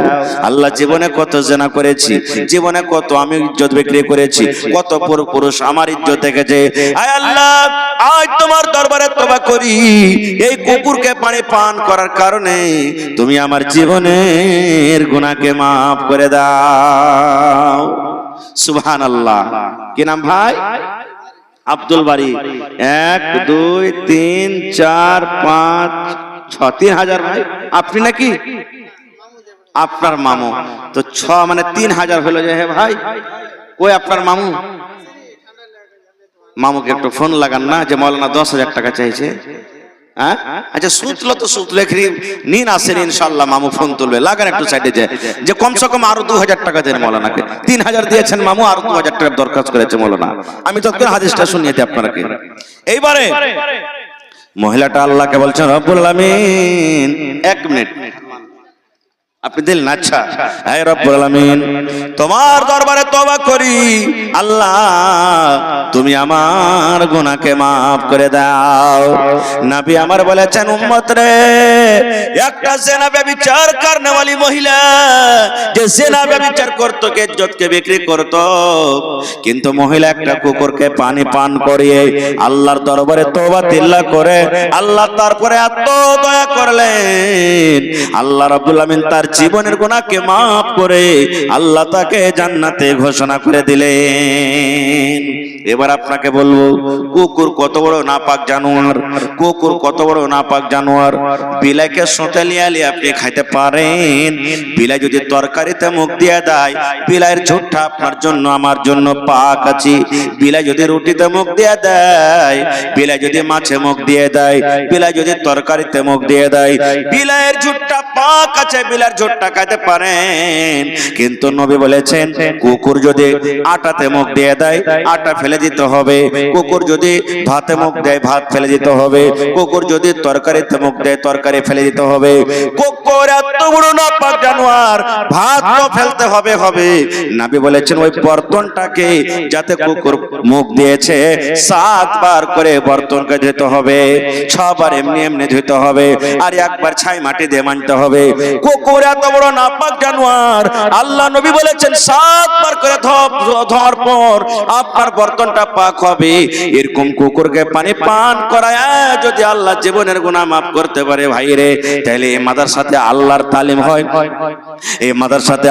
আল্লাহ জীবনে কত জেনা করেছি, জীবনে কত আমি ইজ্জত বিক্রি করেছি, কত পুরুষ আমার ইজ্জত দেখেছে। আয় আল্লাহ, আজ তোমার দরবারে তওবা করি, এই কুকুরকে পানি পান করার কারণে তুমি আমার জীবনের গুনাহকে মাফ করে দাও। সুবহানাল্লাহ। কি নাম ভাই? আব্দুল বারী। 1 2 3 4 5 6 3000 ভাই। আপনি নাকি? আপনার মামু তো 6 মানে 3000 হলো যে। হে ভাই, কই আপনার মামু? মামুকে একটু ফোন লাগান না, যে মৌলানা 10,000 টাকা চাইছে। হ্যাঁ আচ্ছা, সুতলো তো সুতলে নিন, আসেন ইনশাল্লাহ মামু ফোন তুলবে। লাগান একটু সাইডে যায়, যে কমসে কম আরো 2000 টাকা দেন মৌলানাকে। 3000 দিয়েছেন মামু, আরো 2000 টাকার দরখাস্ত করেছে মৌলানা। আমি তো হাদিসটা শুনিয়ে দিই আপনাকে। এইবারে মহিলাটা আল্লাহকে বলছেন রব্বুল আমিন, 1 মিনিট আপনি দিলেন। আচ্ছা, হে রব্বুল আমিন, তোমার দরবারে তওবা করি, আল্লাহ তুমি আমার গুনাহকে maaf করে দাও। নবী আমার বলেছেন উম্মত রে, একটা জেনা ব্যভিচার করনেওয়ালি মহিলা, যে জেনা ব্যভিচার করত, কে ইজ্জতকে বিক্রি করত, কিন্তু মহিলা একটা কুকুরকে পানি পান করিয়ে আল্লাহর দরবারে তওবা তিল্লা করে আল্লাহ তারপরে এত দয়া করলেন, আল্লাহ রাব্বুল আমিন তার জীবনের গুনাহকে maaf করে আল্লাহ তাকে জান্নাতে ঘোষণা করে দিলেন। এবার আপনাকে বলবো, কুকুর কত বড় নাপাক জানোয়ার, কুকুর কত বড় নাপাক জানোয়ার। বিলাইকে সোতেলিয়ালি আপনি খাইতে পারেন, বিলাই যদি তরকারিতে মুখ দিয়ে দেয়, বিলাইয়ের ঝুটটা আপনার জন্য আমার জন্য পাক আছে। বিলাই যদি রুটিতে মুখ দিয়ে দেয়, বিলাই যদি মাছে মুখ দিয়ে দেয়, বিলাই যদি তরকারিতে মুখ দিয়ে দেয়, বিলাইয়ের ঝুটটা পাক আছে, বিলাইয়ের ঝুটটা খাইতে পারেন। কিন্তু নবী বলেছেন কুকুর যদি আটাতে মুখ দিয়ে দেয়, আটা ফেলে দিতে হবে। কুকুর যদি ভাতে মুখ দেয়, ভাত ফেলে দিতে হবে। কুকুর যদি তরকারিতে মুখ দেয়, তরকারি ফেলে দিতে হবে। কুকুর এত বড় নাপাক জানোয়ার, ভাত তো ফেলতে হবে হবে। নবী বলেছেন ওই বর্তনটাকে যাতে কুকুর মুখ দিয়েছে 7 বার করে বর্তনকে ধুতে হবে, 6 বার এমনি এমনি ধুতে হবে, আর 1 বার ছাই মাটি দিয়ে মানতে হবে। কুকুর এত বড় নাপাক জানোয়ার, আল্লাহ নবী বলেছেন 7 বার করে ধোয়ার পর আপনার বর্তনটা পাক হবে। এরকম কুকুরকে পানি পান করায় যদি আল্লাহ জীবনের গুনাহ maaf করতে পারে ভাই রে, তাহলে এই মাদ্রাসাতে আল্লাহর তালিম হয়, এই মাদ্রাসাতে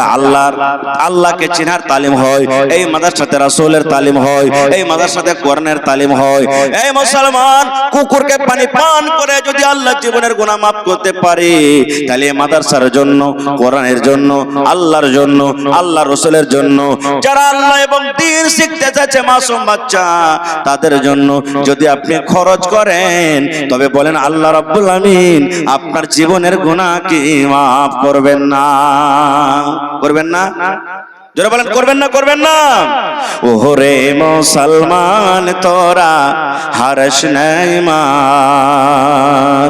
আল্লাহকে চিনার তালিম হয়, এই মাদ্রাসাতে রাসূলের তালিম হয়, এই মাদ্রাসাতে কোরআনের তালিম হয়। এই মুসলমান, কুকুরকে পানি পান করে যদি আল্লাহ জীবনের গুনাহ maaf করতে পারে, তাহলে খালি মাদ্রাসার জন্য, কোরআনের জন্য, আল্লাহর জন্য, আল্লাহ রসুলের জন্য, যারা আল্লাহ এবং দ্বীন শিখতে চাচ্ছে মাসুম বাচ্চা তাদের জন্য যদি আপনি খরচ করেন, তবে বলেন আল্লাহ রাব্বুল আমিন আপনার জীবনের গুনাহ কি মাফ করবেন না? করবেন না? যারা বলেন করবেন না, করবেন না? ওরে মুসলমান তোরা হারস নাই মান,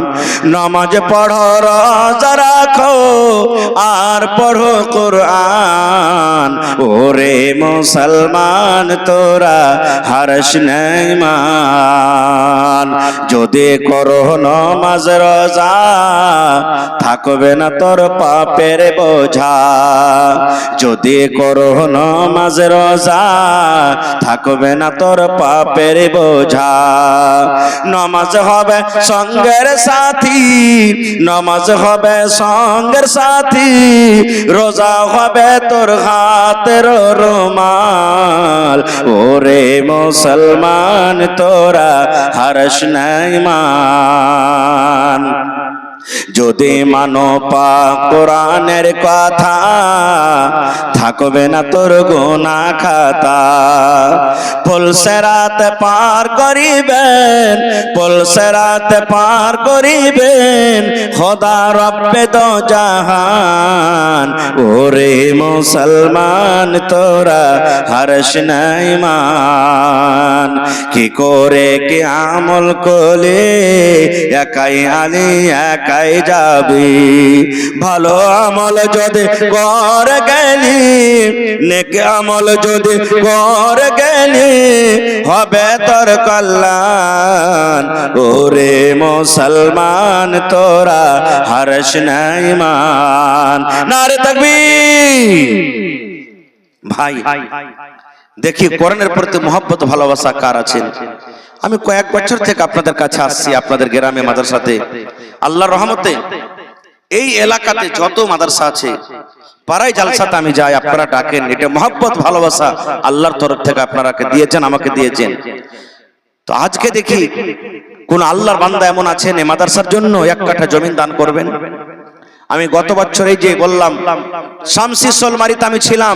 নামাজ পড়ো রোজা রাখো আর পড়ো কোরআন। ওরে মুসলমান তোরা হারস নাই মান, যদি করো নামাজ রোজা থাকবে না তোর পাপের বোঝা। যদি করো নামাজ রোজা থাকবে না তোর পাপের বোঝা। নামাজ হবে সঙ্গের সাথী, নামাজ হবে সঙ্গের সাথী, রোজা হবে তোর হাতের রুমাল। ওরে মুসলমান তোরা হারস নাই মান, যদি মানো পাক কোরআনের কথা থাকবে না তোর গুনাহ খাতা। পুলসেরাত পার করিবেন, পুলসেরাত পার করিবেন খোদা রব্বে দো জাহান। ওরে মুসলমান তোরা হারস নাই মান, কি করে কি আমল করলে একাই আলি একাই যাবি। ভালো আমল যদি কর গেলি, নেক আমল যদি কর গেলি হবে তোর কল্যাণ। ওরে মুসলমান তোরা হারস নাই মান। নারে তাকবীর। ভাই দেখি কোরআনের প্রতি মহব্বত ভালোবাসা কার আছেন? আমি কয়েক বছর থেকে আপনাদের কাছে আসছি, আপনাদের গ্রামে মাদ্রাসাতে। আল্লাহর রহমতে এই এলাকাতে যত মাদ্রাসা আছে পাড়ায় জালসাতে আমি যাই, আপনারা ডাকেন। এটা মহব্বত ভালোবাসা আল্লাহর তরফ থেকে আপনারা দিয়েছেন, আমাকে দিয়েছেন। তো আজকে দেখি কোন আল্লাহর বান্দা এমন আছেন এই মাদ্রাসার জন্য 1 কাঠা জমি দান করবেন। আমি গত বছরেই যে বললাম শামসি সোলমারিতে আমি ছিলাম,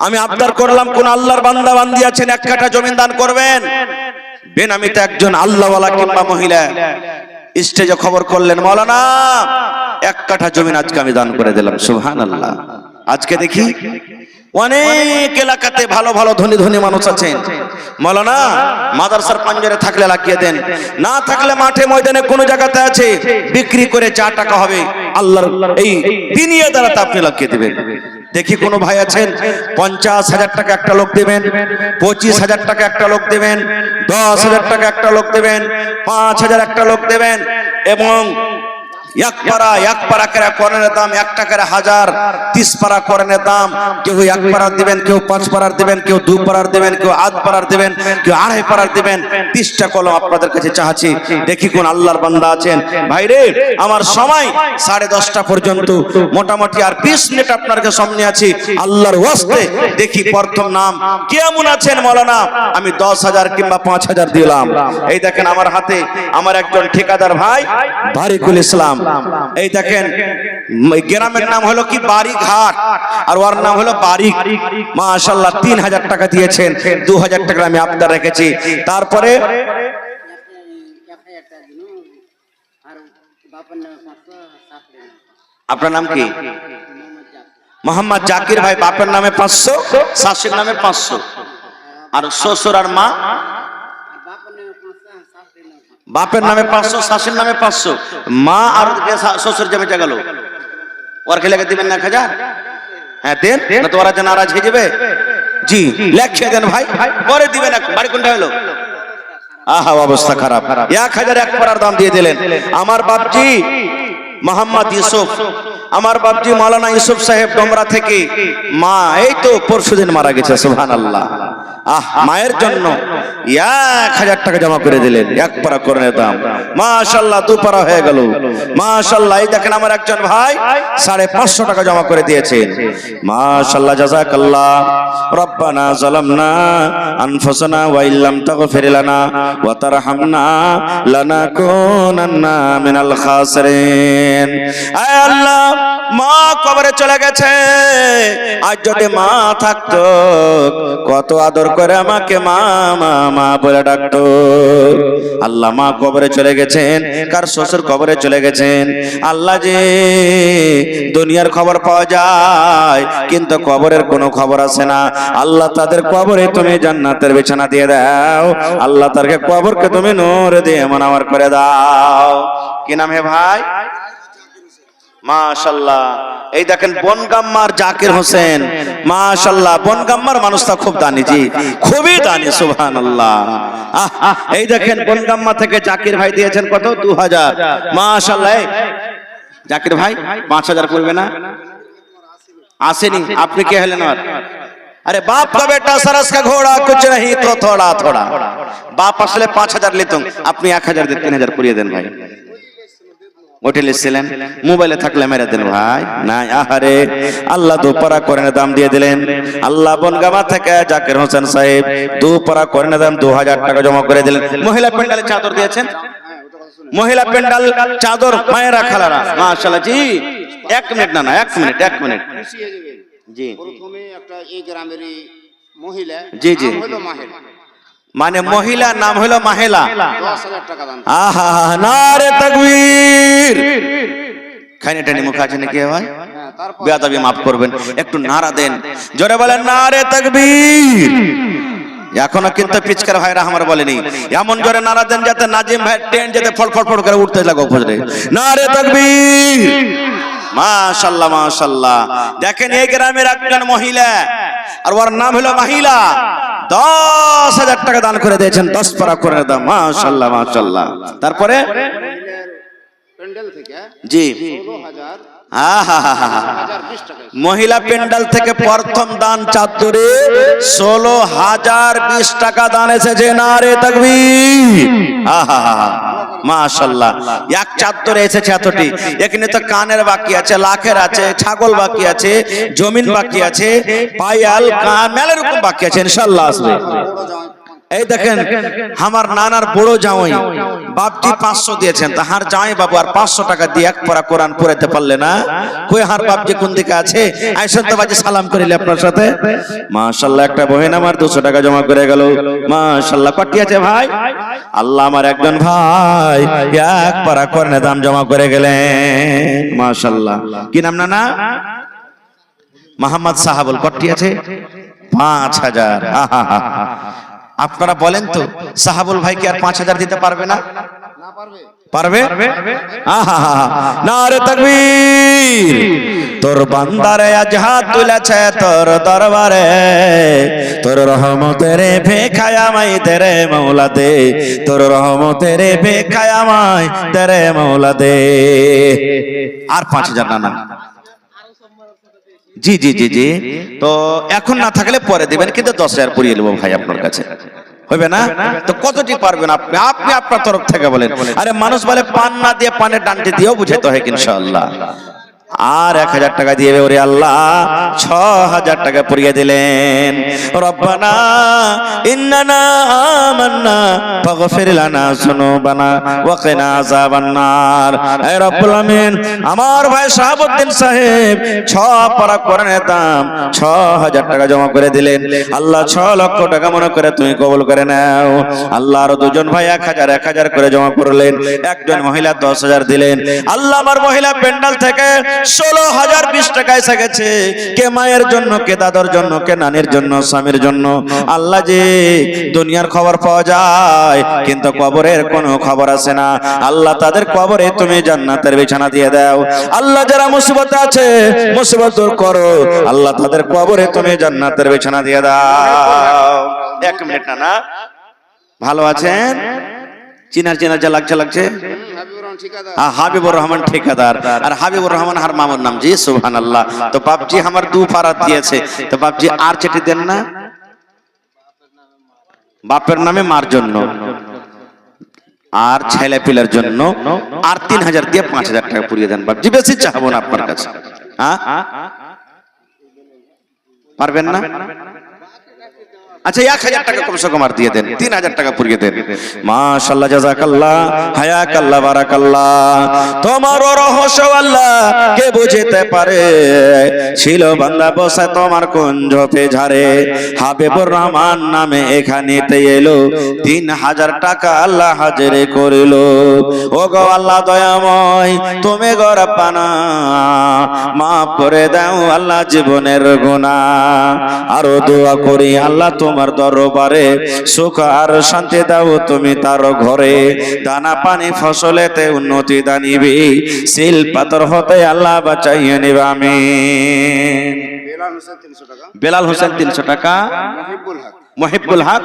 আমি আবদার করলাম কোন আল্লাহর বান্দা বান্দি আছেন 1 কাঠা জমি দান করবেন। বেনামিতে একজন আল্লাহওয়ালা কিংবা মহিলা স্টেজে খবর করলেন, মাওলানা 1 কাঠা জমি আজকে আমি দান করে দিলাম। সুবহানাল্লাহ। আজকে দেখি অনেক এলাকাতে ভালো ভালো ধনী ধনী মানুষ আছেন, মাওলানা মাদ্রাসার পাঞ্জরে থাকলে লাগিয়ে দেন, না থাকলে মাঠে ময়দানে কোন জায়গাতে আছে বিক্রি করে 4 টাকা হবে আল্লাহর এই দিনিয়া দ্বারা আপনি লাগিয়ে দিবেন। দেখি কোন ভাই আছেন 50,000 টাকা একটা লোক দেবেন, 25,000 টাকা একটা লোক দেবেন, 10,000 টাকা একটা লোক দেবেন, 5,000 একটা লোক দেবেন, এবং এক পারা করে কোরআনের দাম 1 টাকার 1000, 30 পারা কোরআনের দাম কেউ 1 পারার দিবেন, কেউ 5 পারার দিবেন, কেউ 2 পারার দিবেন, কেউ 8 পারার দিবেন, কেউ 2.5 পারার দিবেন। 30টা কলম আপনাদের কাছে চাচ্ছি, দেখি কোন আল্লাহর বান্দা আছেন। ভাইরে আমার সময় 10:30টা পর্যন্ত, মোটামুটি আর 20 মিনিট আপনাদের সামনে আছি। আল্লাহর ওয়াস্তে দেখি প্রথম নাম কেমন আছেন মাওলানা, আমি 10,000 কিংবা 5,000 দিলাম। এই দেখেন আমার হাতে আমার একজন ঠিকাদার ভাই বারিকুল ইসলাম, এই দেখেন গ্রামের নাম হলো কি বাড়িঘাট, আর ওর নাম হলো বারিক। মাশাআল্লাহ 3,000 টাকা দিয়েছেন, 2,000 টাকা আমি আবদার রেখেছি। তারপরে আপনার নাম কি? মোহাম্মদ জাকির ভাই, বাপের নামে 500, শাশুড়ির নামে 500, আর শ্বশুর আর মা বাপের নামে 500, শাশুড়ির নামে 500, মা আর শ্বশুর জমিটা গেল। ওর খেলে দিবেন না 1,000? হ্যাঁ দেন, না তো ওরা যে নারাজ হয়ে যাবে। জি লেখে দেন ভাই, পরে দিবেন। বাড়ি কোনটা হলো? আহা অবস্থা খারাপ। 1,000 1 পারার দাম দিয়ে দিলেন। আমার বাপজি মোহাম্মদ ইউসুফ, আমার বাপজি মাওলানা ইউসুফ সাহেব ডোমরা থেকে, মা এই তো পরশুদিন মারা গেছে। সুবহানাল্লাহ। মায়ের জন্য 1000 টাকা জমা করে দিলেন, এক পারা কোরআনের দাম। মাশাআল্লাহ, 2 পারা হয়ে গেল। মাশাআল্লাহ, এই দেখেন আমার একজন ভাই 550 টাকা জমা করে দিয়েছেন। মাশাআল্লাহ, জাযাকাল্লাহ। রব্বানা যালামনা আনফুসানা ওয়া ইল্লাম তাগফির লানা ওয়া তারহামনা লানাকুনান্না মিনাল খাসিরিন। আয় আল্লাহ, মা কবরে চলে গেছে, আজ যদি মা থাকতো কত আদর করে আমাকে মা মা মা বলে ডাকতো। আল্লাহ, মা কবরে চলে গেছেন, কার শ্বশুর কবরে চলে গেছেন। আল্লাহ, যে দুনিয়ার খবর পাওয়া যায় কিন্তু কবরের কোনো খবর আসে না। আল্লাহ, তাদের কবরে তুমি জান্নাতের বিছানা দিয়ে দাও। আল্লাহ, তাদেরকে কবরকে তুমি নূর দিয়ে মুনাওয়ার করে দাও। কি নাম হে ভাই? মাশাআল্লাহ, এই দেখেন বনগাম্মার জাকির হোসেন। মাশাআল্লাহ, বনগাম্মার মানুষটা খুব দানি, জি খুবই দানি, সুবহানাল্লাহ। এই দেখেন বনগাম্মা থেকে জাকির ভাই দিয়েছেন কত? 2000। মাশাআল্লাহ, জাকির ভাই 5000 করবে না? আসেনি, আপনি কে হলেন? अरे बाप का बेटा सरस का घोड़ा कुछ नहीं तो थोड़ा थोड़ा। बाप আসলে 5000 লিতুম, আপনি 1000 দিয়ে 3000 করিয়ে দেন ভাই। হোটেলে ছিলেন, মোবাইলে থাকলে মেরে দেন ভাই। না, আহারে আল্লাহ 2 পারা কোরআনের দাম দিয়ে দিলেন। আল্লাহ বনগামা থেকে জাকির হোসেন সাহেব 2 পারা কোরআনের দাম 2000 টাকা জমা করে দিলেন। মহিলা প্যান্ডেলে চাদর দিয়েছেন, মহিলা প্যান্ডেল চাদর মায়েরা খালারা। মাশাআল্লাহ, জি 1 মিনিট, না না 1 মিনিট, 1 মিনিট। জি, প্রথমে একটা এই গ্রামেরই মহিলা, জি জি, হলো মাহেলা, মানে মহিলা নাম হলো মাহেলা। 10000 টাকা দান। আহা, নারে তাকবীর। খাইনে টানি মুখ আছে নাকি ভাই? বেয়াদবি মাফ করবেন, একটু নারা দেন, জোরে বলেন নারে তাকবীর। এখনো কিন্তু পিচকার ভাইরা আমার বলেনি, এমন জোরে নারা দেন যাতে নাজিম ভাই ট্রেন যেতে ফড়ফড় ফড় করে উঠতে লাগো ফজরে। নারে তাকবীর। মাশাআল্লাহ মাশাআল্লাহ। দেখেন এই গ্রামের একজন মহিলা, আর ওর নাম হলো মাহিলা, 10000 টাকা দান করে দিয়েছেন, 10 পারা করে দাম। মাশাআল্লাহ মাশাআল্লাহ। তারপরে প্যান্ডেল থেকে জি 16000 মহিলা প্যান্ডেল থেকে প্রথম দান চাদরে 16020 টাকা দান এসেছে। নারে তাকবীর। মাশাআল্লাহ, এক চাদরে এসেছে এতটি। এখানে তো কানের বাকি আছে, লাখের আছে, ছাগল বাকি আছে, জমিন বাকি আছে, পায়াল কান মেলার রকম বাকি আছে, ইনশাআল্লাহ আসবে। এই দেখেন আমার নানার বড় জামাই বাপজি 500 দিয়েছেন, তাহার জামাই বাবু আর 500 টাকা দিয়ে 1 পারা কোরআন পড়াতে পারলে না। কই হার বাপজি কোন দিকে আছে? আইসন তো বাজি সালাম করিলে আপনার সাথে। মাশাআল্লাহ, একটা বহেন আমার 200 টাকা জমা করে গেল। মাশাআল্লাহ, কটি আছে ভাই? আল্লাহ, আমার একজন ভাই 1 পারা কোরআনের দাম জমা করে গেলেন। মাশাআল্লাহ, কি নাম নানা? মোহাম্মদ সাহাবুল। কটি আছে? 5000। আপনারা বলেন তো সাহাবুল ভাই কি আর 5000 দিতে পারবে না? পারবে? নারে তাকবীর। তোর বান্দারে আজ হাত তুলেছে তোর দরবারে, তোর রহমতের ভিখায় আমায় তেরে মওলা দে, তোর রহমতের ভিখায় আমায় তেরে মওলা দে। আর 5000 না? না, জি জি জি জি। তো এখন না থাকলে পরে দিবেন, কিন্তু 10000 পুরিয়ে নেবো ভাই আপনার কাছে, হবে না? তো কতটি পারবেন আপনি? আপনি আপনার তরফ থেকে বলেন। আরে মানুষ বলে পান না দিয়ে পানের ডান্ডি দিয়েও বুঝাতে হয় ইনশাআল্লাহ। আর 1000 টাকা দিয়ে ওরে আল্লাহ 6000 টাকা পুরিয়ে দিলেন। রব্বানা ইন্নানা আমান্না ফাগফির লানা যুনুবানা ওয়া কিনা আযাবান নার। হে রব্বুল আমিন, আমার ভাই শাহাবুদ্দিন সাহেব 6 পারা কোরআনের দাম 6000 টাকা জমা করে দিলেন। আল্লাহ 6 লক্ষ টাকা মনে করে তুমি কবুল করে নাও। আল্লাহ আরো দুজন ভাই 1000 করে জমা করলেন। একজন মহিলা 10000 দিলেন। আল্লাহ, আমার মহিলা প্যান্ডেল থেকে 16020 টাকা এসে গেছে। কে মায়ের জন্য, কে দাদার জন্য, কে নানির জন্য, স্বামীর জন্য। আল্লাহ, যে দুনিয়ার খবর পাওয়া যায় কিন্তু কবরের কোনো খবর আসে না। আল্লাহ, তাদের কবরে তুমি জান্নাতের বিছানা দিয়ে দাও। আল্লাহ, যারা মুসিবতে আছে মুসিবত দূর করো। আল্লাহ, তাদের কবরে তুমি জান্নাতের বিছানা দিয়ে দাও। 1 মিনিট না, ভালো আছেন? চিনার যা লাগছে হাবিবুর রহমান ঠিকাদার। আর হাবিবুর রহমান হার মামুর নাম। জি সুবহানাল্লাহ। তো বাপজি আমার 2 পারা দিয়েছে, তো বাপজি আর চেটি দেন না? বাপের নামে মার জন্য আর ছেলে পিলের জন্য আর 3000 দিয়ে 5000 টাকা পুরিয়ে দেন বাপজি, বেশি চাহবো না আপনার কাছে। হ্যাঁ পারবেন না? আচ্ছা 1000 টাকা কমসে কম আর দিয়ে দেন, 3000 টাকা পুরিয়ে দেন। মাশাআল্লাহ, জাযাকাল্লাহ, হায়াকাল্লাহ, বারাকাল্লাহ। তোমার রহস্য আল্লাহ কে বুঝতে পারে, ছিল বান্দা বসে তোমার কুঞ্জ পেঝারে, হাবিবুর রহমান নামে এখানেতে এলো, 3000 টাকা আল্লাহ হাজির করিল। ও গো আল্লাহ দয়াময়, তুমি গো রব্বানা মাফ করে দাও আল্লাহ জীবনের গুনাহ। আরো দোয়া করি আল্লাহ তোমার দরবারে, সুখ আর শান্তি দাও তুমি তার ঘরে, দানা পানি ফসলেতে উন্নতি দানিবি, সিল পাথর হতে আল্লাহ বাঁচাইয়ে নিবে আমিন। বেলাল হোসেন 300 টাকা। বেলাল হোসেন 300 টাকা। মহিবুল হক মহিবুল হক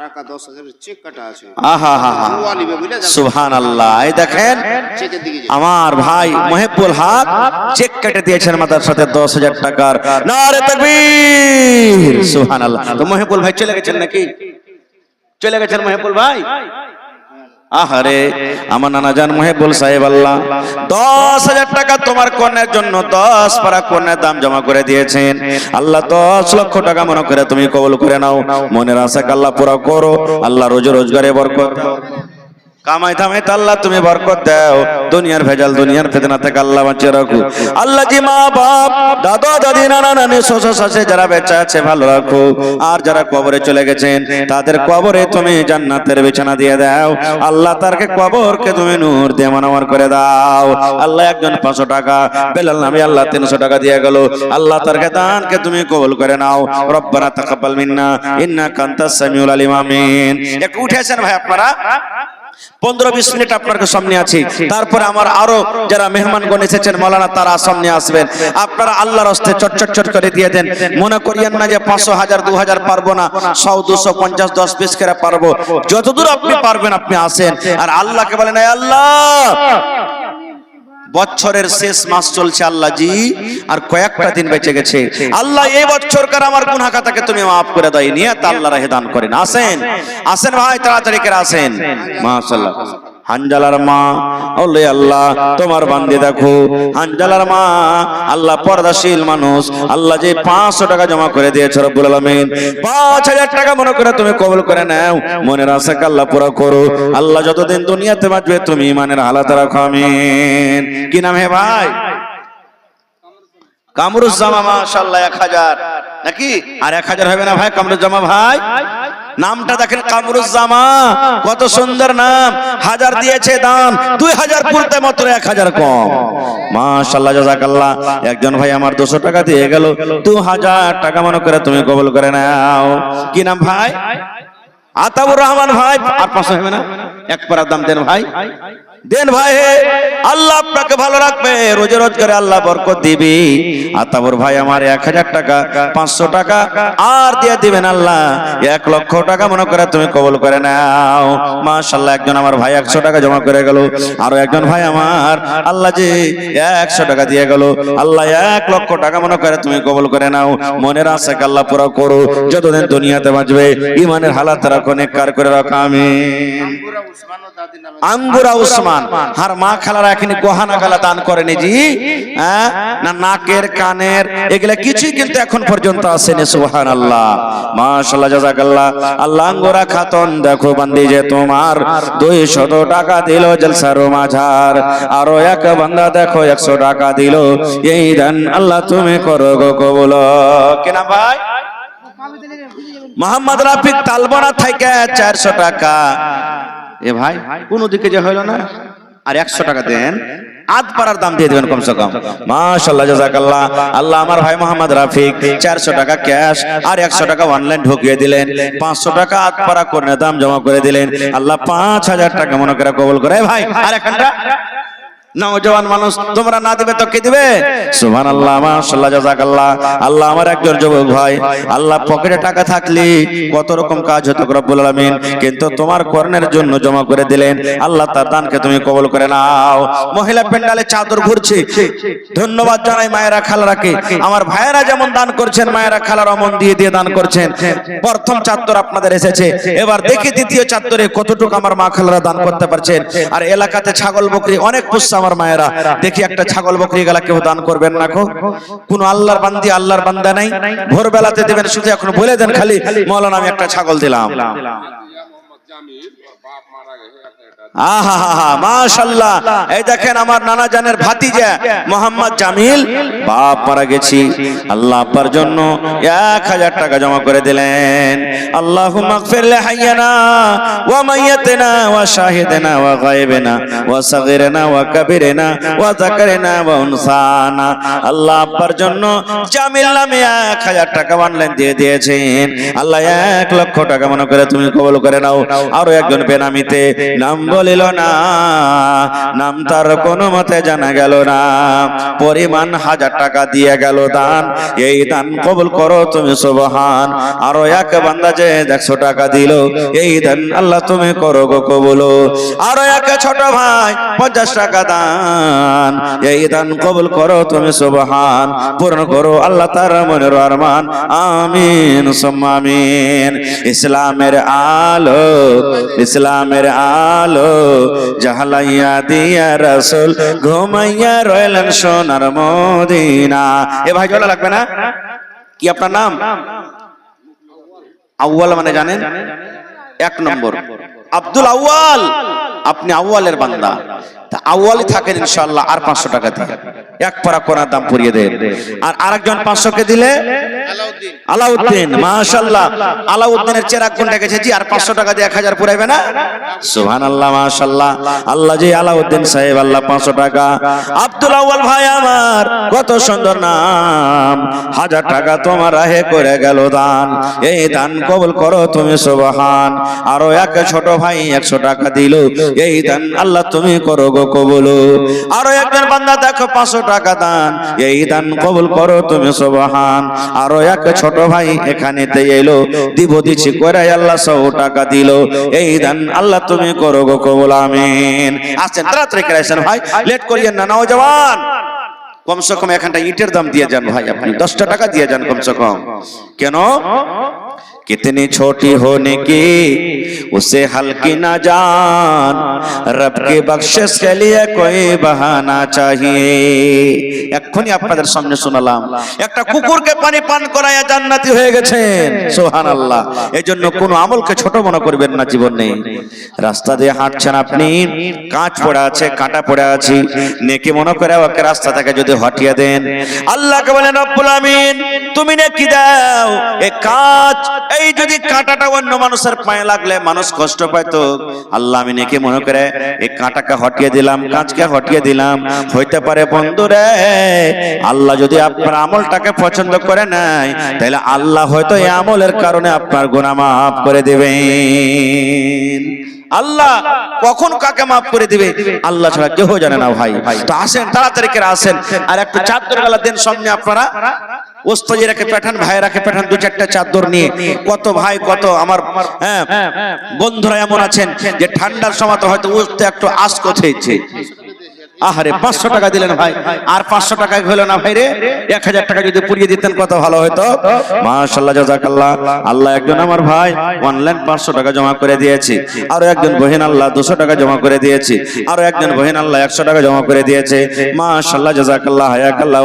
টাকা 10,000 চেক কাটা আছে। আহা হা হা, দোয়া নিবে বুঝলে যান। সুবহানাল্লাহ। এই দেখেন চেকের দিকে যান। আমার ভাই মহিবুল হক চেক কেটে দিয়েছেন মাতার সাথে 10,000 টাকার। নারে তাকবীর, সুবহানাল্লাহ। তো মহিবুল ভাই চলে গেছেন নাকি? চলে গেছেন মহিবুল ভাই? আহারে আমার নানা জান মহিবুল সাহেব, আল্লাহ 10,000 টাকা তোমার কন্যার জন্য 10 পারা কন্যার দাম জমা করে দিয়েছেন। আল্লাহ 10 লক্ষ টাকা মনে করে তুমি কবুল করে নাও, মনের আশা আল্লাহ পুরো করো, আল্লাহ রোজ রোজগারে বরকত দাও, কামাই থামাই আল্লাহ তুমি বরকত দাও, দুনিয়ার ভেজাল দুনিয়ার ফিতনা থেকে আল্লাহ বাঁচিয়ে রাখো। আল্লাহ জি মা বাপ দাদা দাদি নানা নানি শ্বশুর শাশুড়ি যারা বেঁচে আছে ভালো রাখো, আর যারা কবরে চলে গেছেন তাদের কবরে তুমি জান্নাতের বিছানা দিয়ে দাও, আল্লাহ তারকে কবরকে তুমি নূর দিয়ে মানবার করে দাও। আল্লাহ একজন 500 টাকা বেলাল নামে আল্লাহ 300 টাকা দিয়ে গেল, আল্লাহ তারকে দানকে তুমি কবুল করে নাও। রব্বানা তাকাব্বাল মিন্না ইন্নাকা আনতাস সামিউল আলিম, আমিন। একটু উঠেছেন ভাই আপনারা, 15-20 মিনিট আপনার সামনে আছি, তারপরে আমার আরো যারা মেহমানগণ এসেছেন মাওলানা তারা সামনে আসবেন। আপনারা আল্লাহর রাস্তায় চট চট চট করে দিয়ে দেন, মনে করিয়েন না যে 500 1000 2000 পারবো না, 100 250 10-20 করে পারবো, যতদূর আপনি পারবেন আপনি আসেন, আর আল্লাহকে বলেন এই আল্লাহ বছরের শেষ মাস চলছে আল্লাহ জি, আর কয়েকটা দিন বেঁচে গেছে, আল্লাহ এই বছরকার আমার গুনাহ খাতাকে তুমি মাফ করে দাও, নিয়ত আল্লাহ রাহে দান করেন। আসেন আসেন ভাই, তাড়াতাড়ি করে আসেন। মাশাআল্লাহ। হানজালার মা, ওলে আল্লাহ তোমার বান্দি দেখো, হানজালার মা আল্লাহ পর্দাশীল মানুষ, আল্লাহ যে 500 টাকা জমা করে দিয়েছে রব্বুল আলামিন, 5000 টাকা মনে করে তুমি কবুল করে নাও, মনের আশাকে আল্লাহ পুরো করো, আল্লাহ যতদিন দুনিয়াতে বাঁচবে তুমি ইমানের হালাত রাখো, আমিন। কি নাম হে ভাই? কামরুজ্জামা, মাশাআল্লাহ 1000 নাকি? আর 1000 হবে না ভাই? কামরুজ্জামা ভাই নামটা দেখেন, কামরুজ্জামা কত সুন্দর নাম, 1000 দিয়েছে দান, 2000 পুরতে মাত্র 1000 কম। মাশাআল্লাহ, জাযাকাল্লাহ। একজন ভাই আমার 200 টাকা দিয়ে গেল, 2000 টাকা মনে করে তুমি কবুল করে নাও। কি নাম ভাই? আতাউর রহমান ভাই। আর 500 হবে না? এক পারা দাম দেন ভাই, দেন ভাই, আল্লাহ আপনাকে ভালো রাখবে, রোজে রোজগারে আল্লাহ বরকত দিবি। আতাবর ভাই আমার 1000 টাকা 500 টাকা আর দিয়ে দিবেন আল্লাহ, 1 লক্ষ টাকা মনে করে তুমি কবুল করে নাও। মাশাআল্লাহ। একজন আমার ভাই 100 টাকা জমা করে গেল, আরো একজন ভাই আমার আল্লাহ জি 100 টাকা দিয়ে গেল, আল্লাহ 1 লক্ষ টাকা মনে করে তুমি কবুল করে নাও, মনের আশাকে আল্লাহ পুরো করো, যতদিন দুনিয়াতে বাঁচবে ইমানের হালাত রাখো, নেককার করে রাখো, আমিন। আঙ্গুরা উসমান, আর মা খালারা এখানে গহনা গালা দান করেনি জি, হ্যাঁ না নাকের কানের এগুলা কিছুই কিন্তু এখন পর্যন্ত আসেনি। সুবহানাল্লাহ, মাশাআল্লাহ, জাযাকাল্লাহ। আল্লাহ আঙ্গুরা খাতুন দেখো বান্দি যে তোমার 200 টাকা দিল জলসার মাঝার, আরো এক বান্দা দেখো 100 টাকা দিল, এই দান আল্লাহ তুমি করো গো কবুল। কেনা ভাই? মোহাম্মদ রাফিক তালবনা থেকে 400 টাকা। এ ভাই কোন দিকে যে হইল না, আর 100 টাকা দেন, আধ পারার দাম দিয়ে দিবেন কমসে কম। মাশাআল্লাহ, জাযাকাল্লাহ। আল্লাহ আমার ভাই মোহাম্মদ রাফিক 400 টাকা ক্যাশ আর 100 টাকা অনলাইন ঢুকিয়ে দিলেন, 500 টাকা আধ পারা করে দাম জমা করে দিলেন, আল্লাহ 5000 টাকা মনে করে কবুল করে। ভাই আর এখানটা নওজওয়ান মানুষ, তোমরা না দিবে তো কে দিবে? সুবহানাল্লাহ, মাশাআল্লাহ, জাযাকাল্লাহ। আল্লাহ আমার একজন যুবক ভাই, আল্লাহ পকেটে টাকা থাকলে কত রকম কাজ হতো রব্বুল আলামিন, কিন্তু তোমার কর্ণের জন্য জমা করে দিলেন। আল্লাহ তার দানকে তুমি কবুল করে নাও। মহিলা প্যান্ডালে চাদর ঘুরছে, ধন্যবাদ জানাই মায়েরা খালারাকে। আমার ভাইয়েরা যেমন দান করছেন, মায়েরা খালারা মন দিয়ে দিয়ে দান করছেন। প্রথম চাদর আপনাদের এসেছে, এবার দেখি দ্বিতীয় চাদরে কতটুকু আমার মা খালারা দান করতে পারছেন। আর এলাকাতে ছাগল বকরি অনেক পুষছে আমার মায়েরা, দেখি একটা ছাগল বকরি গেলা কেউ দান করবেন না? কোন আল্লাহর বান্দি, আল্লাহর বান্দা নাই? ভোরবেলাতে দেবেন, শুধু এখন বলে দেন খালি মৌলানা আমি একটা ছাগল দিলাম। আহা মাশাআল্লাহ, এই দেখেন আমার নানা জানের ভাতিজা মোহাম্মদ জামিল, বাপ মারা গেছি, আল্লাহ আব্বার জন্য 1000 টাকা জমা করে দিলেন। আল্লাহুম্মা গফির লিহাইয়ানা ওয়া মাইয়াতিনা ওয়া শাহিদিনা ওয়া গায়বিনা ওয়া সাগীরিনা ওয়া কাবীরিনা ওয়া যাকারিনা ওয়া উনসানা। আল্লাহ আব্বার জন্য জামিল নামে 1000 টাকা অনলাইন দিয়ে দিয়েছেন। আল্লাহ 1 লক্ষ টাকা মনে করে তুমি কবুল করে নাও। আরো একজন বেনামিতে নাম বলিল না, নাম তার কোনো মতে জানা গেল না, পরিমাণ 1000 টাকা দিয়ে গেল দান। এই দান কবুল করো তুমি সুবহান। আরো এক বান্দা যে 100 টাকা দিল, এই দান আল্লাহ তুমি করো গো কবুল। আরো এক ছোট ভাই 50 টাকা দান, এই দান কবুল করো তুমি সুবহান। পূর্ণ করো আল্লাহ তার মনের আরমান, আমিন সুম্মা আমিন। ইসলামের আলো, ইসলামের আলো জাহালাইয়া দিয়া রাসূল ঘুমাইয়া রইলেন সোনার মদিনা। এ ভাই জ্বালা লাগবে না? কি আপনার নাম? আউয়াল মানে জানেন? 1 নম্বর আব্দুল আউয়াল, আপনি আউয়ালের বান্দা, তা আউয়ালই থাকেন ইনশাআল্লাহ। আর 500 টাকা দিয়ে 1 পারা কোরআন দাম পড়িয়ে দেন। আর আরেকজন 500 কে দিলে আলাউদ্দিন, মাশাআল্লাহ, আলাউদ্দিনের চেরাগ কোনটা গেছে আর 500 টাকা দিয়ে 1000 পুরাইবে না? সুবহানাল্লাহ, মাশাআল্লাহ। আল্লাহ জি আলাউদ্দিন সাহেব, আল্লাহ 500 টাকা। আব্দুল আউয়াল ভাই আমার কত সুন্দর নাম, 1000 টাকা তোমার রাহে করে গেল দান। এই দান কবুল করো তুমি সুবহান। আরো এক ছোট ভাই 100 টাকা দিল, এই দান আল্লাহ তুমি করো গো কবুল। আরো একজন বান্দা দেখো 500 টাকা দান, এই দান কবুল করো তুমি সুবহান। আরো এক ছোট ভাই এখানেতে এলো, দিব দিছি করে আল্লাহ 100 টাকা দিল, এই দান আল্লাহ তুমি করো গো কবুল, আমিন। আসেন তাড়াতাড়ি করে আসেন ভাই, লেট করিয়েন না। নওজওয়ান কমসে কম এখানটা ইটের দাম দিয়ে যান ভাই, আপনি 10 টাকা দিয়ে যান কমসে কম। কেন? कितनी छोटी होने की उसे हल्की ना जान, रब की बख्शिश के लिए कोई बहाना चाहिए। এক্ষুনি আপনাদের সামনে শোনালাম একটা কুকুরকে পানি পান করায়া জান্নাতি হয়ে গেছেন, সুবহানাল্লাহ। এজন্য কোনো আমলকে ছোট মনে করবেন না জীবনে। রাস্তা দিয়ে হাঁটছেন আপনি, কাঁচ পড়ে আছে, কাঁটা পড়ে আছে, নেকি মনে করে ওকে রাস্তা থেকে যদি হটিয়ে দেন, আল্লাহকে বলেন রব্বুল আমিন তুমি নেকি দাও। এই কাঁচ, এই যদি কাঁটাটা অন্য মানুষের পায়ে লাগলে মানুষ কষ্ট পাইতো, আল্লাহ আমি নেকি মনে করে এই কাঁটাকে হটিয়ে দিলাম, কাঁচকে হটিয়ে দিলাম। হইতে পারে বন্ধুরে আল্লাহ যদি আপনার আমলটাকে পছন্দ করে নাই, তাহলে আল্লাহ হয়তো এই আমলের কারণে আপনার গুনাহ মাফ করে দিবেন। আল্লাহ কখন কাকে মাফ করে দিবে আল্লাহ ছাড়া কেউ জানে না ভাই। তো আসেন তাড়াতাড়ি করে আসেন, আর একটু চাদর গালা দেন সামনে আপনারা। ওস্তাজিরাকে পাঠান, ভাইরাকে পাঠান 2-4টা চাদর নিয়ে। কত ভাই, কত আমার বন্ধুরা এমন আছেন যে ঠান্ডার সময় তো হয়তো উঠতে একটু আশ কোথাইছে। আহারে 500 টাকা দিলেন ভাই, আর 500 টাকা হলো না ভাই রে, 1000 টাকা যদি পুড়িয়ে দিতেন কত ভালো হতো। মাশাআল্লাহ, জাযাকাল্লাহ। আল্লাহ একজন আমার ভাই অনলাইন 500 টাকা জমা করে দিয়েছে, আরো একজন বহিন আল্লাহ 200 টাকা জমা করে দিয়েছে, আরো একজন বহিন আল্লাহ 100 টাকা জমা করে দিয়েছে। মাশাআল্লাহ, জাযাকাল্লাহ, হায়াকাল্লাহ।